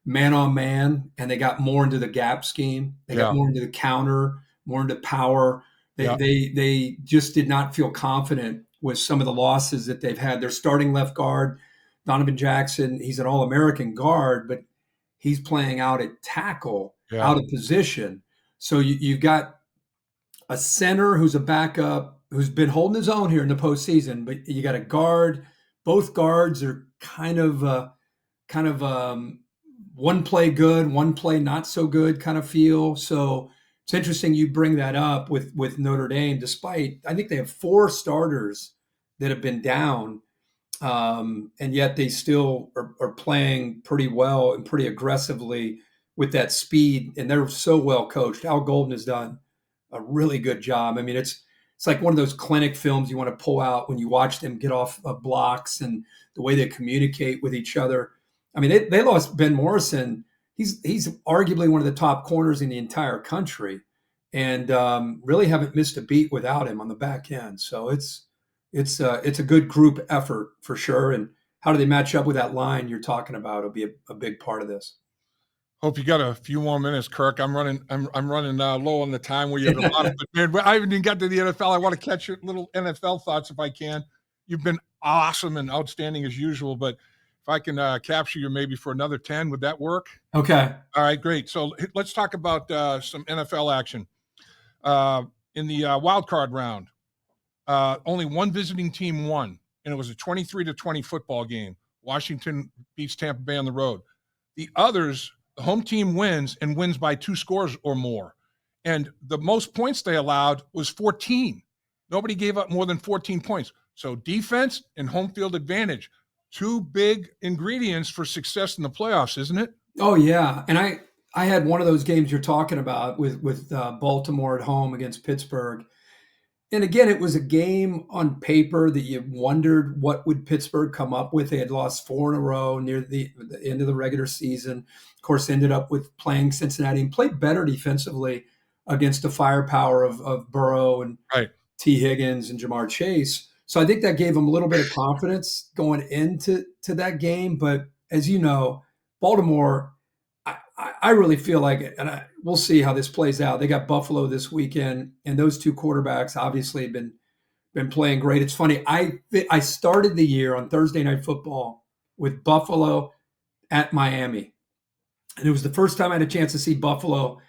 man on man and they got more into the gap scheme. They got more into the counter, more into power. They just did not feel confident with some of the losses that they've had. Their starting left guard, Donovan Jackson, he's an All-American guard, but he's playing out at tackle, out of position. So you've got a center who's a backup, who's been holding his own here in the postseason, but you got a guard. Both guards are kind of one play good, one play not so good kind of feel. So it's interesting you bring that up with Notre Dame, despite I think they have 4 starters that have been down, and yet they still are playing pretty well and pretty aggressively with that speed, and they're so well coached. Al Golden has done a really good job. I mean, it's like one of those clinic films you want to pull out when you watch them get off of blocks and the way they communicate with each other. I mean, they lost Ben Morrison. He's arguably one of the top corners in the entire country, and really haven't missed a beat without him on the back end. So it's a good group effort for sure. And how do they match up with that line you're talking about? Will be a big part of this. Hope you got a few more minutes, Kirk. I'm running low on the time. We have a lot of it, man. But I haven't even got to the NFL. I want to catch your little NFL thoughts if I can. You've been awesome and outstanding as usual, but if I can capture you maybe for another 10, would that work? Okay. All right, great. So let's talk about some NFL action. In the wild card round, only one visiting team won, and it was a 23-20 football game. Washington beats Tampa Bay on the road. The others, the home team wins and wins by 2 scores or more. And the most points they allowed was 14. Nobody gave up more than 14 points. So defense and home field advantage, 2 big ingredients for success in the playoffs, isn't it? Oh, yeah. And I had one of those games you're talking about with Baltimore at home against Pittsburgh. And again, it was a game on paper that you wondered what would Pittsburgh come up with. They had lost 4 in a row near the end of the regular season. Of course, ended up with playing Cincinnati and played better defensively against the firepower of Burrow and T. Higgins and Jamar Chase. So I think that gave them a little bit of confidence going into that game. But as you know, Baltimore, I really feel like it, and we'll see how this plays out. They got Buffalo this weekend, and those 2 quarterbacks obviously have been playing great. It's funny. I started the year on Thursday Night Football with Buffalo at Miami, and it was the first time I had a chance to see Buffalo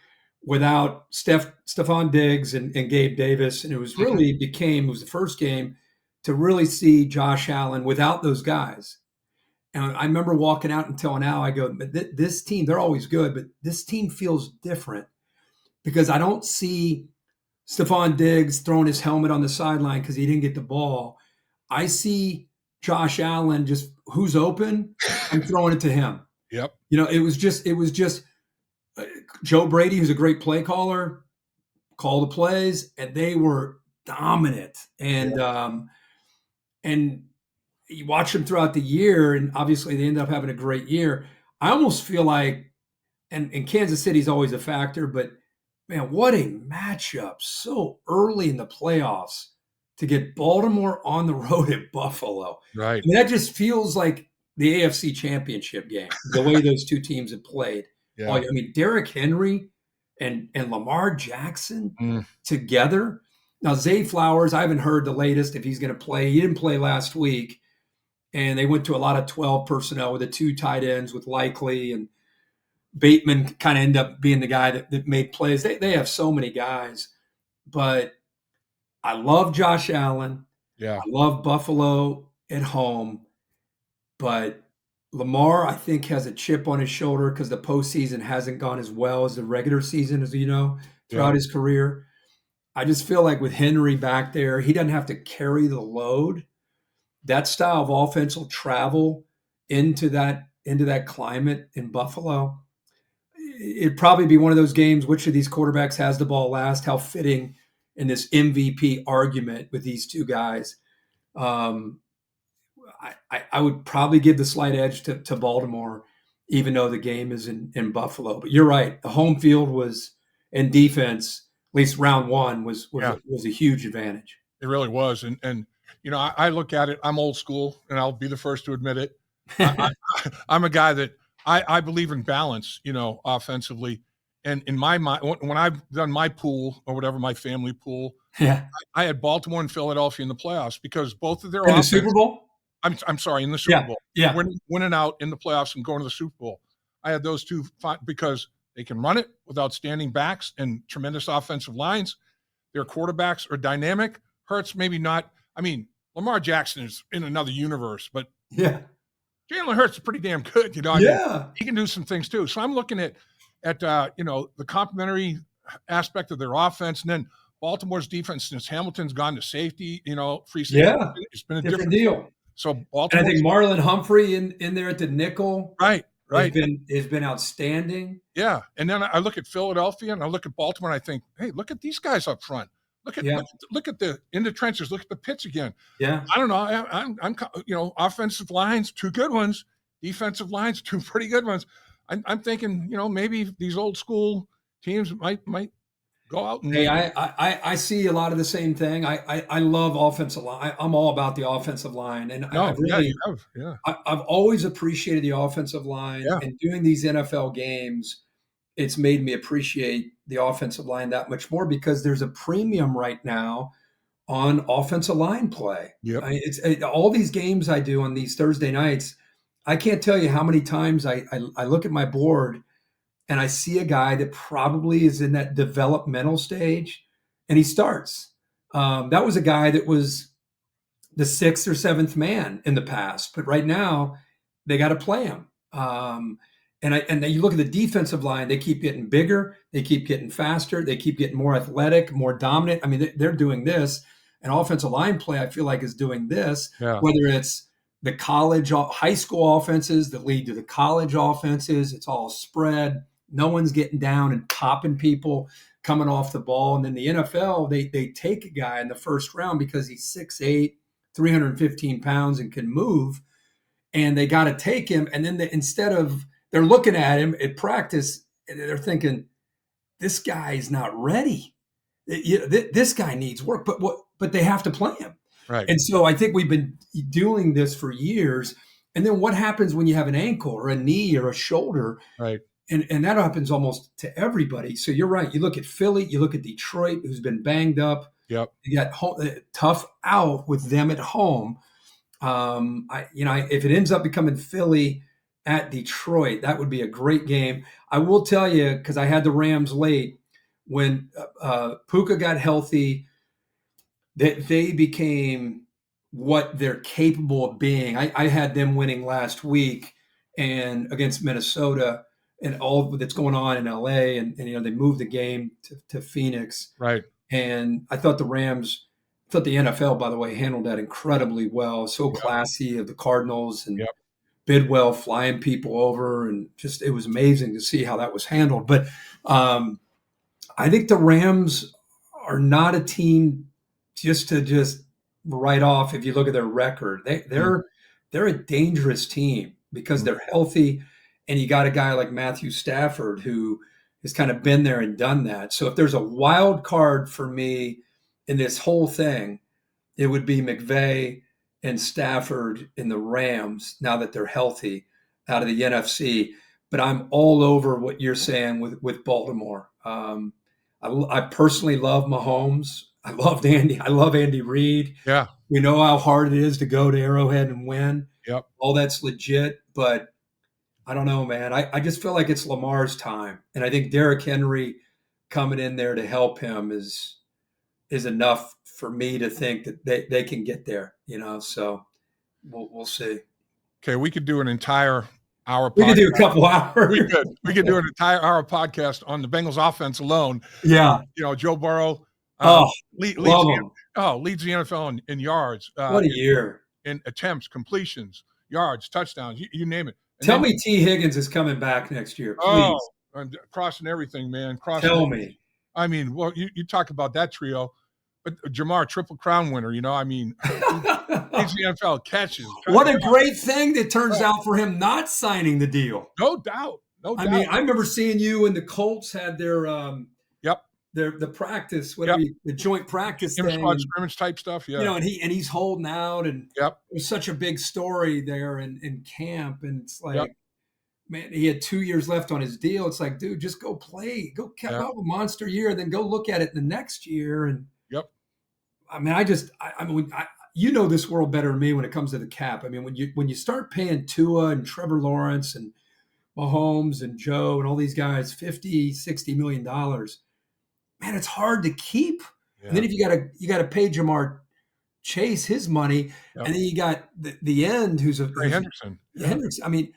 without Stephon Diggs and Gabe Davis, and it was really it was the first game to really see Josh Allen without those guys. And I remember walking out and telling Al, I go, this team, they're always good, but this team feels different because I don't see Stephon Diggs throwing his helmet on the sideline because he didn't get the ball. I see Josh Allen just, who's open, I'm throwing it to him. Yep. You know, it was just Joe Brady, who's a great play caller, called the plays, and they were dominant. And you watch them throughout the year, and obviously they end up having a great year. I almost feel like, and Kansas City's always a factor, but man, what a matchup so early in the playoffs to get Baltimore on the road at Buffalo. Right. I mean, that just feels like the AFC Championship game, the way those 2 teams have played. Yeah. I mean, Derrick Henry and Lamar Jackson together. Now, Zay Flowers, I haven't heard the latest if he's going to play. He didn't play last week. And they went to a lot of 12 personnel with the 2 tight ends with Likely, and Bateman kind of ended up being the guy that made plays. They have so many guys, but I love Josh Allen. Yeah. I love Buffalo at home, but Lamar, I think, has a chip on his shoulder because the postseason hasn't gone as well as the regular season, as you know, throughout his career. I just feel like with Henry back there, he doesn't have to carry the load. That style of offense will travel into that climate in Buffalo, it'd probably be one of those games. Which of these quarterbacks has the ball last? How fitting in this MVP argument with these two guys. Um, I would probably give the slight edge to Baltimore, even though the game is in Buffalo. But you're right. The home field was, and defense, at least round one, was Yeah, a huge advantage. it really was. And I look at it. I'm old school, and I'll be the first to admit it. I'm a guy that I believe in balance, offensively. And in my mind, when I've done my pool or whatever, my family pool, Yeah. I had Baltimore and Philadelphia in the playoffs because both of their In the offense. Super Bowl? I'm sorry, in the Super Bowl. Yeah. Winning out in the playoffs and going to the Super Bowl. I had those two because they can run it with outstanding backs and tremendous offensive lines. Their quarterbacks are dynamic. Hurts, maybe not. I mean, Lamar Jackson is in another universe, but yeah, Jalen Hurts is pretty damn good. He can do some things too. So I'm looking at the complementary aspect of their offense, and then Baltimore's defense, since Hamilton's gone to safety, free safety. Yeah. It's been a different deal. So Baltimore, and I think Marlon Humphrey in there at the nickel, right, has been outstanding. Yeah, and then I look at Philadelphia and I look at Baltimore and I think, hey, look at these guys up front. Look at the in the trenches. Look at the pits again. Yeah, I don't know. I'm offensive lines, two good ones. Defensive lines, two pretty good ones. I'm thinking, maybe these old school teams might go out and. Hey, I see a lot of the same thing. I love offensive line. I'm all about the offensive line, and I've always appreciated the offensive line. Yeah. And doing these NFL games, it's made me appreciate the offensive line that much more because there's a premium right now on offensive line play. Yep. All these games I do on these Thursday nights, I can't tell you how many times I look at my board and I see a guy that probably is in that developmental stage and he starts. That was a guy that was the sixth or seventh man in the past, but right now they got to play him. And then you look at the defensive line, they keep getting bigger, they keep getting faster, they keep getting more athletic, more dominant. I mean, they're doing this. And offensive line play, I feel like, is doing this, whether it's the high school offenses that lead to the college offenses. It's all spread. No one's getting down and popping people coming off the ball. And then the NFL, they take a guy in the first round because he's 6'8", 315 pounds and can move. And they got to take him. And then instead of they're looking at him at practice, and they're thinking, this guy is not ready. This guy needs work, but they have to play him. Right. And so I think we've been doing this for years. And then what happens when you have an ankle or a knee or a shoulder? Right. And that happens almost to everybody. So you're right. You look at Philly, you look at Detroit, who's been banged up. Yep. You got tough out with them at home. If it ends up becoming Philly at Detroit, that would be a great game. I will tell you, because I had the Rams late, when Puka got healthy, that they became what they're capable of being. I had them winning last week and against Minnesota and all that's going on in LA. And they moved the game to Phoenix. Right. And I thought the NFL, by the way, handled that incredibly well. So classy of the Cardinals and Bidwell flying people over. And just, it was amazing to see how that was handled. But I think the Rams are not a team just to write off. If you look at their record, they're a dangerous team because they're healthy. And you got a guy like Matthew Stafford who has kind of been there and done that. So if there's a wild card for me in this whole thing, it would be McVay and Stafford in the Rams now that they're healthy out of the NFC. But I'm all over what you're saying with Baltimore. I personally love Mahomes. I love Andy Reid. Yeah. We know how hard it is to go to Arrowhead and win. Yep. All that's legit, but I don't know, man. I just feel like it's Lamar's time. And I think Derrick Henry coming in there to help him is enough for me to think that they can get there, so we'll see. Okay. We could do an entire hour. We could do a couple hours. We could do an entire hour podcast on the Bengals offense alone. Yeah. Joe Burrow leads the NFL in yards. What a year. In attempts, completions, yards, touchdowns, you name it. And Tell then, me T. Higgins is coming back next year, oh, please. and crossing everything, man, crossing Tell everything. me. I mean, well, you talk about that trio, but Jamar, Triple Crown winner, I mean, leads the NFL catches. What a great thing that turns out for him not signing the deal. No doubt. No I doubt. mean, I remember seeing you and the Colts had their Yep. the practice, Yep. the joint practice thing, Squad and, scrimmage type stuff. Yeah. and he's holding out, and Yep. it was such a big story there in camp, and it's like, Yep. man, he had 2 years left on his deal. It's like, dude, just go play, go have a monster year, then go look at it the next year. And yep. I mean, I mean, you know this world better than me when it comes to the cap. I mean, when you start paying Tua and Trevor Lawrence and Mahomes and Joe and all these guys $50-60 million, man, it's hard to keep. Yeah. And then if you gotta pay Jamar Chase his money, and then you got the end who's Henderson. Hendricks. I mean,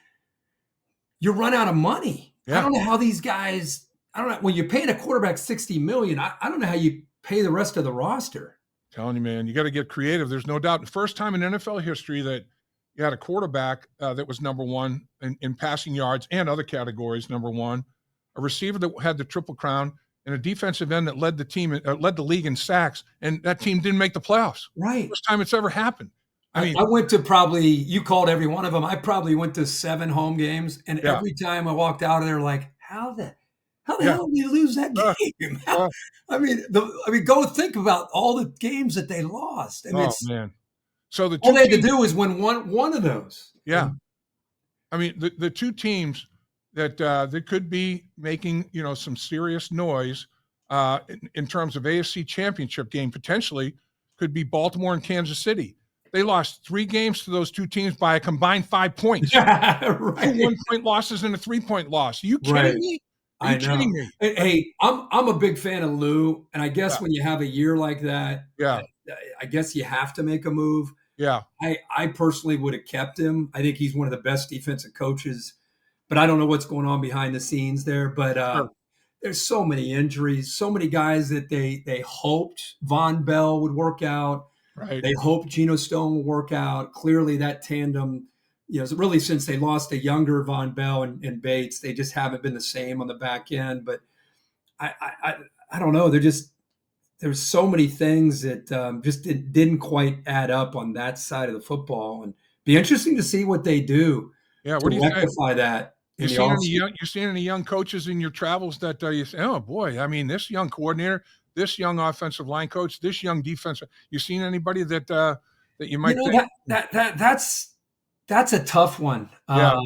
you run out of money. Yeah. I don't know how these guys. I don't know when you're paying a quarterback $60 million. I don't know how you pay the rest of the roster. Telling you, man, you got to get creative. There's no doubt. The first time in NFL history that you had a quarterback that was number one in passing yards and other categories, number one, a receiver that had the Triple Crown, and a defensive end that led the league in sacks, and that team didn't make the playoffs. Right. First time it's ever happened. I mean, I went to you called every one of them. I probably went to 7 home games, and every time I walked out of there, like, how the hell did you lose that game? I mean, go think about all the games that they lost. I mean, man. So all they had to do was win one of those. Yeah. I mean, the two teams that could be making, some serious noise in terms of AFC Championship game potentially could be Baltimore and Kansas City. They lost 3 games to those two teams by a combined 5 points. Right. 2 1-point losses and a 3-point loss. Are you kidding me? Are you kidding me? Hey, I'm a big fan of Lou, and I guess when you have a year like that, I guess you have to make a move. Yeah. I personally would have kept him. I think he's one of the best defensive coaches, but I don't know what's going on behind the scenes there. But there's so many injuries, so many guys that they hoped Von Bell would work out. Right. They hoped Geno Stone would work out. Clearly, that tandem, really since they lost a younger Von Bell and Bates, they just haven't been the same on the back end. But I don't know. There's so many things that just didn't quite add up on that side of the football, and be interesting to see what they do. Yeah, what do you rectify that? You seen any young coaches in your travels that you say, oh boy, I mean, this young coordinator, this young offensive line coach, this young defensive. You seen anybody that you might think? That's a tough one. Yeah.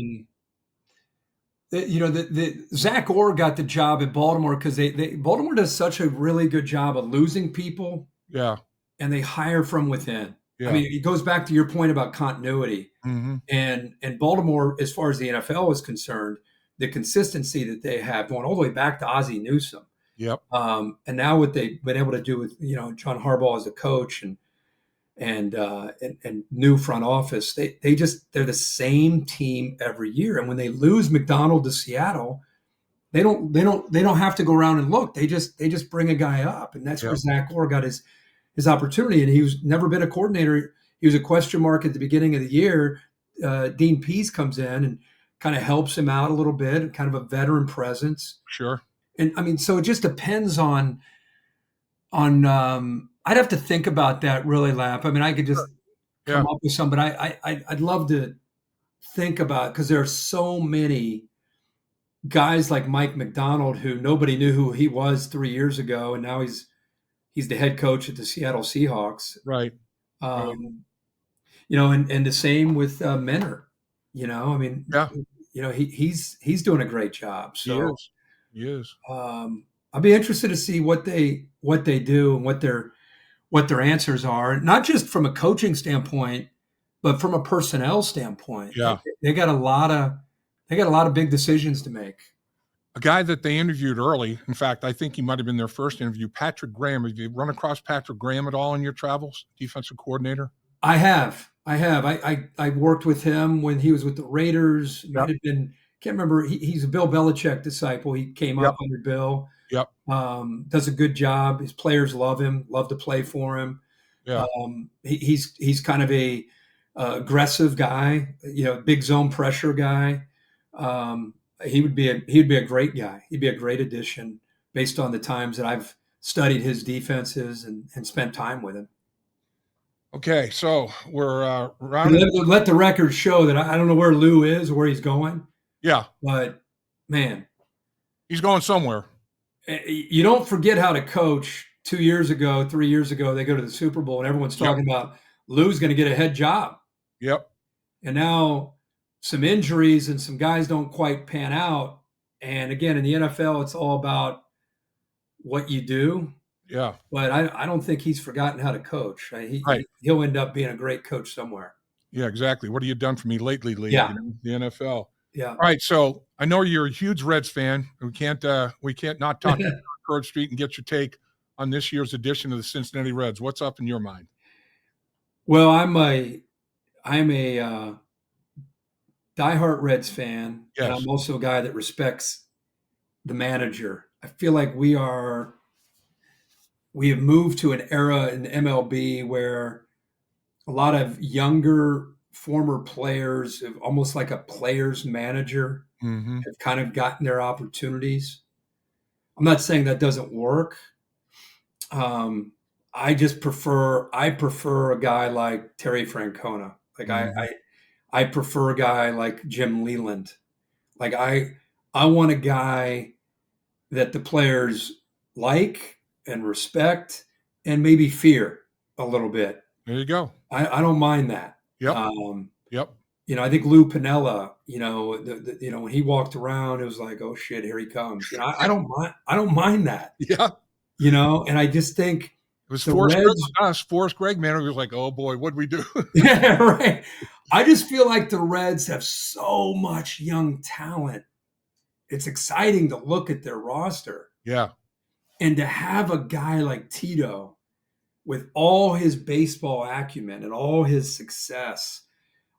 The Zach Orr got the job at Baltimore because Baltimore does such a really good job of losing people. Yeah. And they hire from within. Yeah. I mean, it goes back to your point about continuity. Mm-hmm. And Baltimore, as far as the NFL is concerned, the consistency that they have going all the way back to Ozzie Newsome. Yep. And now what they've been able to do with John Harbaugh as a coach and new front office, they're the same team every year. And when they lose McDonald to Seattle, they don't have to go around and look. They just bring a guy up, and that's where Zach Orr got his opportunity. And he's never been a coordinator. He was a question mark at the beginning of the year. Dean Pease comes in and kind of helps him out a little bit, kind of a veteran presence. Sure. And I mean, so it just depends on I'd have to think about that really, Lap. I mean, I could just come up with some, but I'd love to think about, because there are so many guys like Mike McDonald who nobody knew who he was 3 years ago, and now he's the head coach at the Seattle Seahawks. Right. And the same with Menor. I mean, he's doing a great job. So he is. I'll be interested to see what they do and what their answers are, not just from a coaching standpoint, but from a personnel standpoint. Yeah. They got a lot of big decisions to make. A guy that they interviewed early, in fact, I think he might have been their first interview, Patrick Graham. Have you run across Patrick Graham at all in your travels, defensive coordinator? I have. I worked with him when he was with the Raiders. Yep. Can't remember. He's a Bill Belichick disciple. He came up under Bill. Yep. Does a good job. His players love him, love to play for him. Yeah. He's kind of a aggressive guy, big zone pressure guy. He'd be a great guy. He'd be a great addition based on the times that I've studied his defenses and spent time with him. Okay, so we're rounding. Let the record show that I don't know where Lou is or where he's going, Yeah, but man, he's going somewhere. you don't forget how to coach. 2 years ago, 3 years ago, they go to the Super Bowl and everyone's talking about Lou's going to get a head job. Yep. And now some injuries and some guys don't quite pan out. And again, in the NFL, it's all about what you do. Yeah. But I don't think he's forgotten how to coach. Right. He'll end up being a great coach somewhere. Yeah, exactly. What have you done for me lately, Lee? Yeah. The NFL. Yeah. All right. So I know you're a huge Reds fan. We can't not talk to Kirk Herbstreit and get your take on this year's edition of the Cincinnati Reds. What's up in your mind? Well, I'm a diehard Reds fan, and Yes. I'm also a guy that respects the manager. I feel like we have moved to an era in MLB where a lot of younger former players, almost like a player's manager, Mm-hmm. have kind of gotten their opportunities. I'm not saying that doesn't work. I prefer a guy like Terry Francona. Like Mm-hmm. I prefer a guy like Jim Leland. Like I want a guy that the players like and respect and maybe fear a little bit. There you go. I don't mind that. Yep. Yep. I think Lou Piniella, when he walked around, it was like, oh shit, here he comes. I don't mind that. Yeah. And I just think It was the Forrest Reds. Forrest Gregg, man. He was like, oh boy, what'd we do? Yeah, right. I just feel like the Reds have so much young talent. It's exciting to look at their roster. Yeah. And to have a guy like Tito with all his baseball acumen and all his success,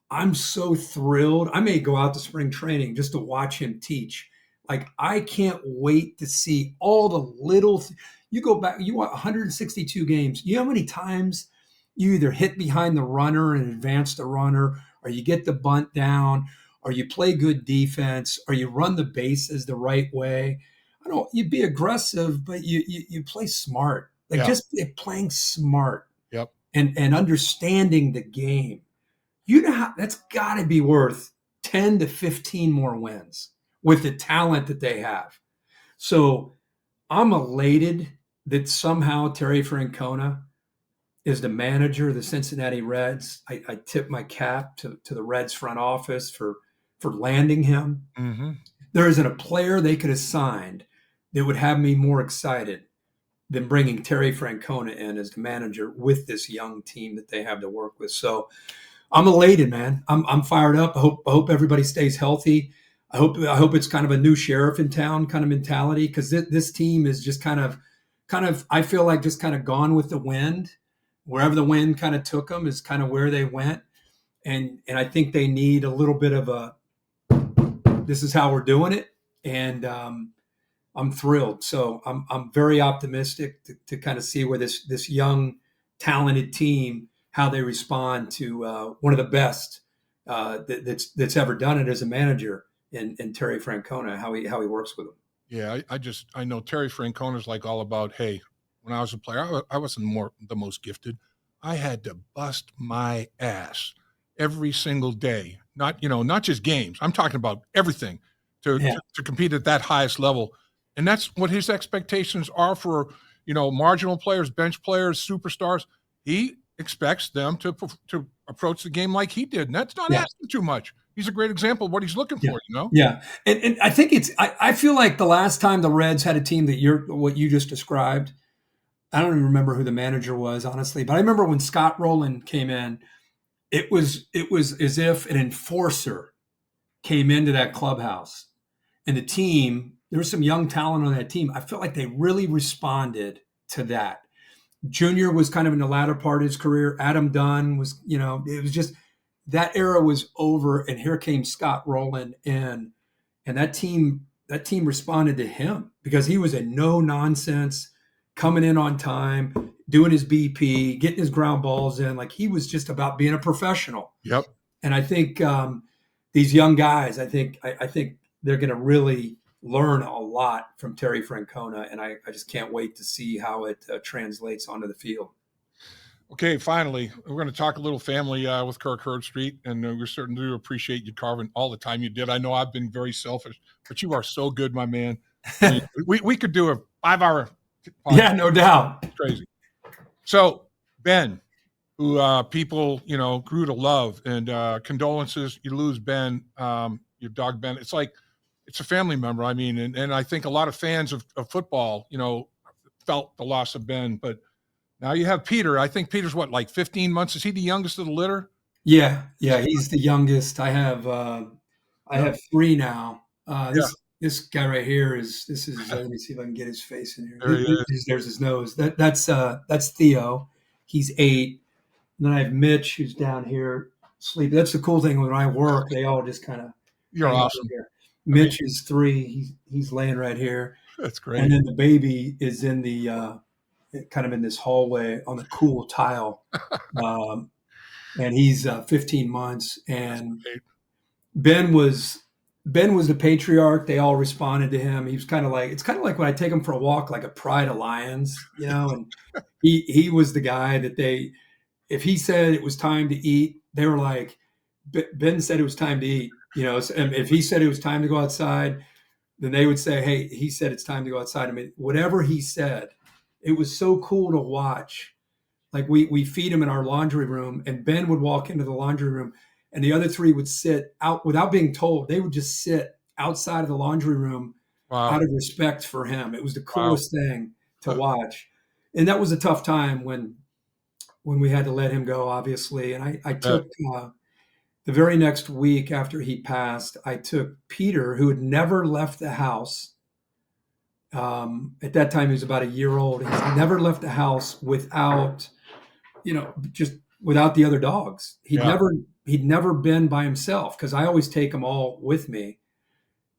I'm so thrilled. I may go out to spring training just to watch him teach. Like, I can't wait to see all the little. You go back, you want 162 games. You know how many times you either hit behind the runner and advance the runner, or you get the bunt down, or you play good defense, or you run the bases the right way. You be aggressive, but you play smart. Like, just playing smart. Yep. And understanding the game. You know how that's got to be worth 10 to 15 more wins with the talent that they have. So I'm elated that somehow Terry Francona is the manager of the Cincinnati Reds. I tip my cap to the Reds front office for landing him. Mm-hmm. There isn't a player they could have signed that would have me more excited than bringing Terry Francona in as the manager with this young team that they have to work with. So I'm elated, man. I'm fired up. I hope everybody stays healthy. I hope it's kind of a new sheriff in town kind of mentality, because this team is just kind of I feel like just kind of gone with the wind. Wherever the wind kind of took them is kind of where they went, and I think they need a little bit of a this is how we're doing it, and I'm thrilled. So I'm very optimistic to kind of see where this young talented team, how they respond to one of the best that's ever done it as a manager in Terry Francona, how he works with them. Yeah, I know Terry Francona's like all about, hey, when I was a player, I wasn't the most gifted. I had to bust my ass every single day. Not just games. I'm talking about everything to compete at that highest level. And that's what his expectations are for, marginal players, bench players, superstars. He expects them to approach the game like he did. And that's not asking too much. He's a great example of what he's looking for, Yeah. And I think I feel like the last time the Reds had a team that what you just described, I don't even remember who the manager was, honestly, but I remember when Scott Rowland came in, it was as if an enforcer came into that clubhouse, and the team, there was some young talent on that team. I felt like they really responded to that. Junior was kind of in the latter part of his career. Adam Dunn was, it was just, that era was over, and here came Scott Rowland in, and that team responded to him because he was a no nonsense, coming in on time, doing his BP, getting his ground balls in. Like he was just about being a professional. Yep. And I think these young guys, I think they're going to really learn a lot from Terry Francona, and I just can't wait to see how it translates onto the field. Okay, finally, we're going to talk a little family with Kirk Herbstreit, and we certainly do appreciate you carving all the time you did. I know I've been very selfish, but you are so good, my man. I mean, we could do a 5-hour podcast. Yeah, no doubt. It's crazy. So, Ben, who people, grew to love, and condolences, you lose Ben, your dog Ben. It's like, it's a family member. I mean, and I think a lot of fans of football, felt the loss of Ben, but now you have Peter. I think Peter's what, like 15 months? Is he the youngest of the litter? Yeah, he's the youngest. I have 3 now. This guy right here is let me see if I can get his face in here. There's his nose. That's Theo. He's 8. And then I have Mitch, who's down here sleeping. That's the cool thing when I work, they all just kind of. You're awesome. Here. Mitch is 3. He's laying right here. That's great. And then the baby is in the kind of in this hallway on the cool tile. And he's 15 months. And Ben was the patriarch. They all responded to him. He was it's kind of like when I take him for a walk, like a pride of lions, and he was the guy that if he said it was time to eat, they were like, Ben said it was time to eat, and if he said it was time to go outside, then they would say, hey, he said it's time to go outside. I mean, whatever he said, it was so cool to watch. Like we feed him in our laundry room, and Ben would walk into the laundry room, and the other 3 would sit out without being told. They would just sit outside of the laundry room out of respect for him. It was the coolest thing to watch. And that was a tough time when we had to let him go, obviously. And I took the very next week after he passed, I took Peter, who had never left the house. At that time, he was about a year old. He's never left the house without, just without the other dogs. He'd never been by himself, because I always take them all with me.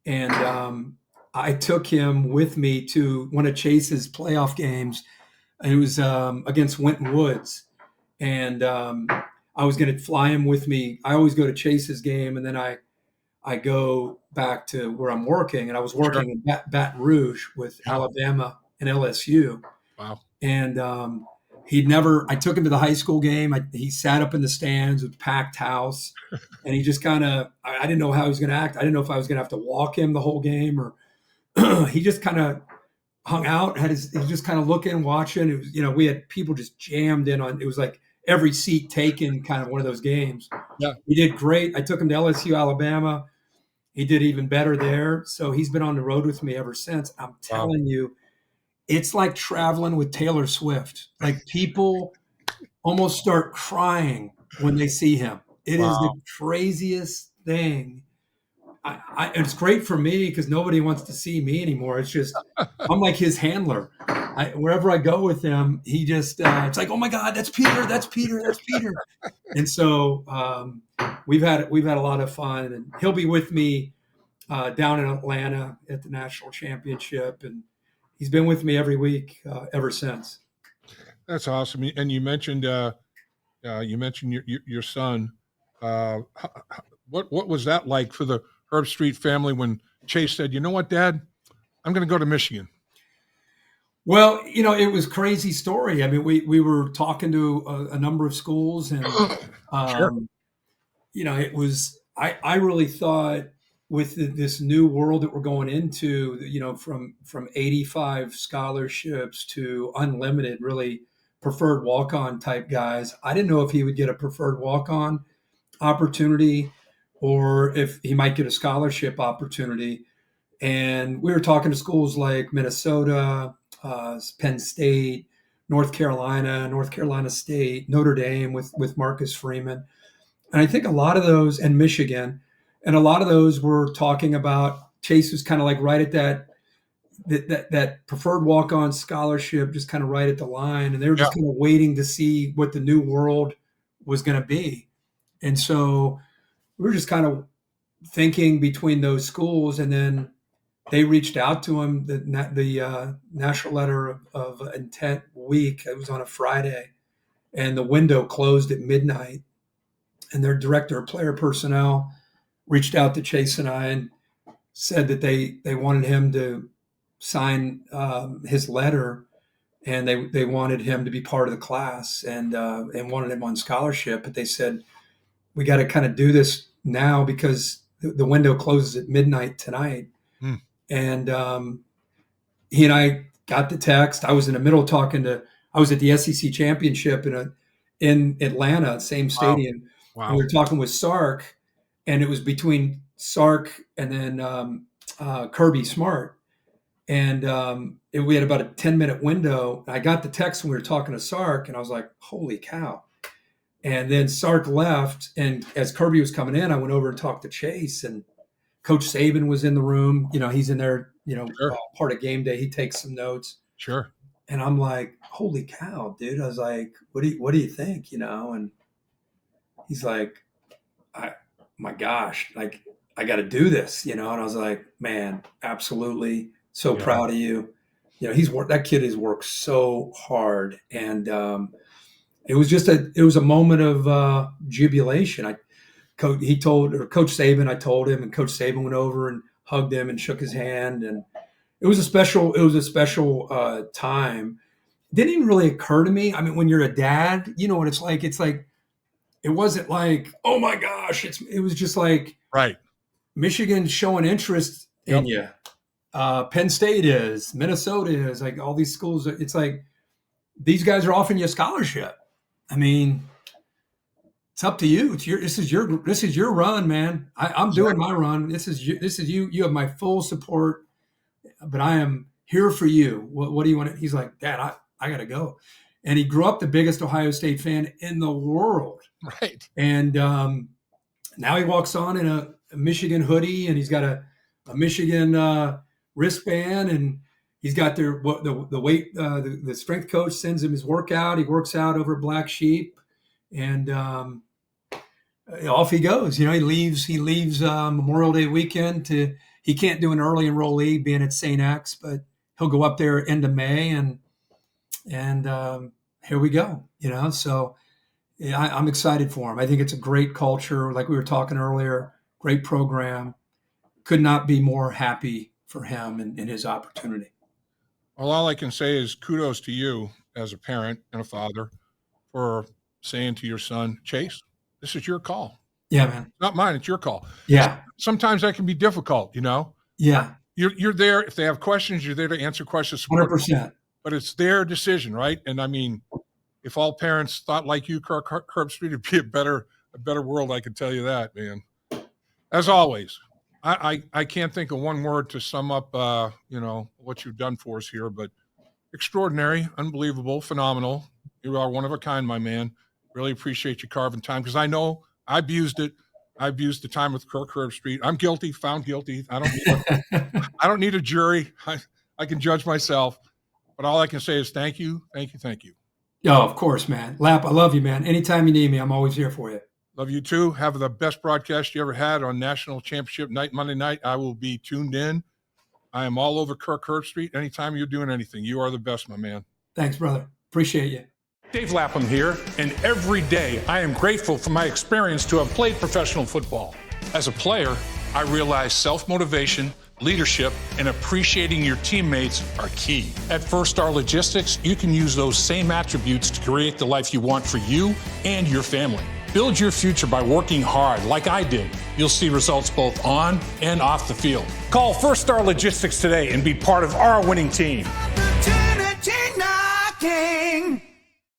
And I took him with me to one of Chase's playoff games. It was against Winton Woods. And I was going to fly him with me. I always go to Chase's game, and then I go back to where I'm working. And I was working in Baton Rouge with Alabama and LSU. Wow. And I took him to the high school game. He sat up in the stands with packed house, and he just I didn't know how he was going to act. I didn't know if I was going to have to walk him the whole game, or he just kind of hung out, he was just kind of looking, watching. It was, we had people just jammed in on, it was like every seat taken, kind of one of those games. Yeah. He did great. I took him to LSU, Alabama. He did even better there. So he's been on the road with me ever since. I'm telling you, it's like traveling with Taylor Swift. Like, people almost start crying when they see him. It is the craziest thing. It's great for me because nobody wants to see me anymore. It's just, I'm like his handler. Wherever I go with him, he just, it's like, oh my God, that's Peter, that's Peter, that's Peter. And so we've had a lot of fun, and he'll be with me down in Atlanta at the national championship. And he's been with me every week ever since. That's awesome. And you mentioned your son. What was that like for the Herbstreit family when Chase said, "You know what, Dad, I'm going to go to Michigan"? Well, it was a crazy story. I mean, we were talking to a number of schools, and it was. I really thought with this new world that we're going into, from 85 scholarships to unlimited, really preferred walk-on type guys. I didn't know if he would get a preferred walk-on opportunity or if he might get a scholarship opportunity. And we were talking to schools like Minnesota, Penn State, North Carolina State, Notre Dame with Marcus Freeman. And I think a lot of those, and Michigan, and a lot of those were talking about Chase was kind of like right at that preferred walk-on scholarship, just kind of right at the line. And they were just kind of waiting to see what the new world was going to be. And so we were just kind of thinking between those schools. And then they reached out to him the National Letter of Intent week. It was on a Friday, and the window closed at midnight. And their director of player personnel reached out to Chase and I and said that they wanted him to sign his letter, and they wanted him to be part of the class, and wanted him on scholarship. But they said, we got to kind of do this now because the window closes at midnight tonight. And he and I got the text. I was in the middle I was at the SEC championship in Atlanta, same stadium. Wow. And we were talking with Sark, and it was between Sark and then Kirby Smart. And we had about a 10-minute window. I got the text when we were talking to Sark, and I was like, holy cow. And then Sark left, and as Kirby was coming in, I went over and talked to Chase, and Coach Saban was in the room. He's in there, Sure. Part of game day. He takes some notes. Sure. And I'm like, holy cow, dude. I was like, what do you think? And he's like, my gosh, like, I got to do this, and I was like, man, absolutely. So proud of you. That kid has worked so hard. And it was a moment of jubilation. Coach Saban, I told him, and Coach Saban went over and hugged him and shook his hand. And it was a special time. It didn't even really occur to me. I mean, when you're a dad, you know what it's like. It's like, it wasn't like, oh my gosh, it was just like, right. Michigan showing interest in you. Penn State is, Minnesota is, like all these schools. It's like, these guys are offering you a scholarship. I mean, it's up to you. This is your run, man. I'm doing my run. This is you. You have my full support, but I am here for you. What do you want? He's like, Dad, I got to go. And he grew up the biggest Ohio State fan in the world. Right. And now he walks on in a Michigan hoodie, and he's got a Michigan wristband, and he's got the weight. The strength coach sends him his workout. He works out over Black Sheep, and off he goes. He leaves Memorial Day weekend he can't do an early enrollee being at St. X, but he'll go up there end of May, and here we go. So I'm excited for him. I think it's a great culture, like we were talking earlier. Great program. Could not be more happy for him and his opportunity. Well, all I can say is kudos to you as a parent and a father for saying to your son, Chase, this is your call. Yeah, man. Not mine. It's your call. Yeah. Sometimes that can be difficult, Yeah. You're there. If they have questions, you're there to answer questions. 100%. But it's their decision, right? And I mean, if all parents thought like you, Kirk Herbstreit, it'd be a better world. I can tell you that, man. As always, I can't think of one word to sum up, what you've done for us here, but extraordinary, unbelievable, phenomenal. You are one of a kind, my man. Really appreciate you carving time, because I know I abused it. I abused the time with Kirk Herbstreit. I'm guilty, found guilty. I don't need a jury. I can judge myself, but all I can say is thank you. Oh, of course, man. Lap, I love you, man. Anytime you need me, I'm always here for you. Love you too. Have the best broadcast you ever had on National Championship night, Monday night. I will be tuned in. I am all over Kirk Herbstreit. Anytime you're doing anything, you are the best, my man. Thanks, brother. Appreciate you. Dave Lapham here, and every day I am grateful for my experience to have played professional football. As a player, I realized self-motivation, leadership, and appreciating your teammates are key. At First Star Logistics, you can use those same attributes to create the life you want for you and your family. Build your future by working hard like I did. You'll see results both on and off the field. Call First Star Logistics today and be part of our winning team. Opportunity knocking.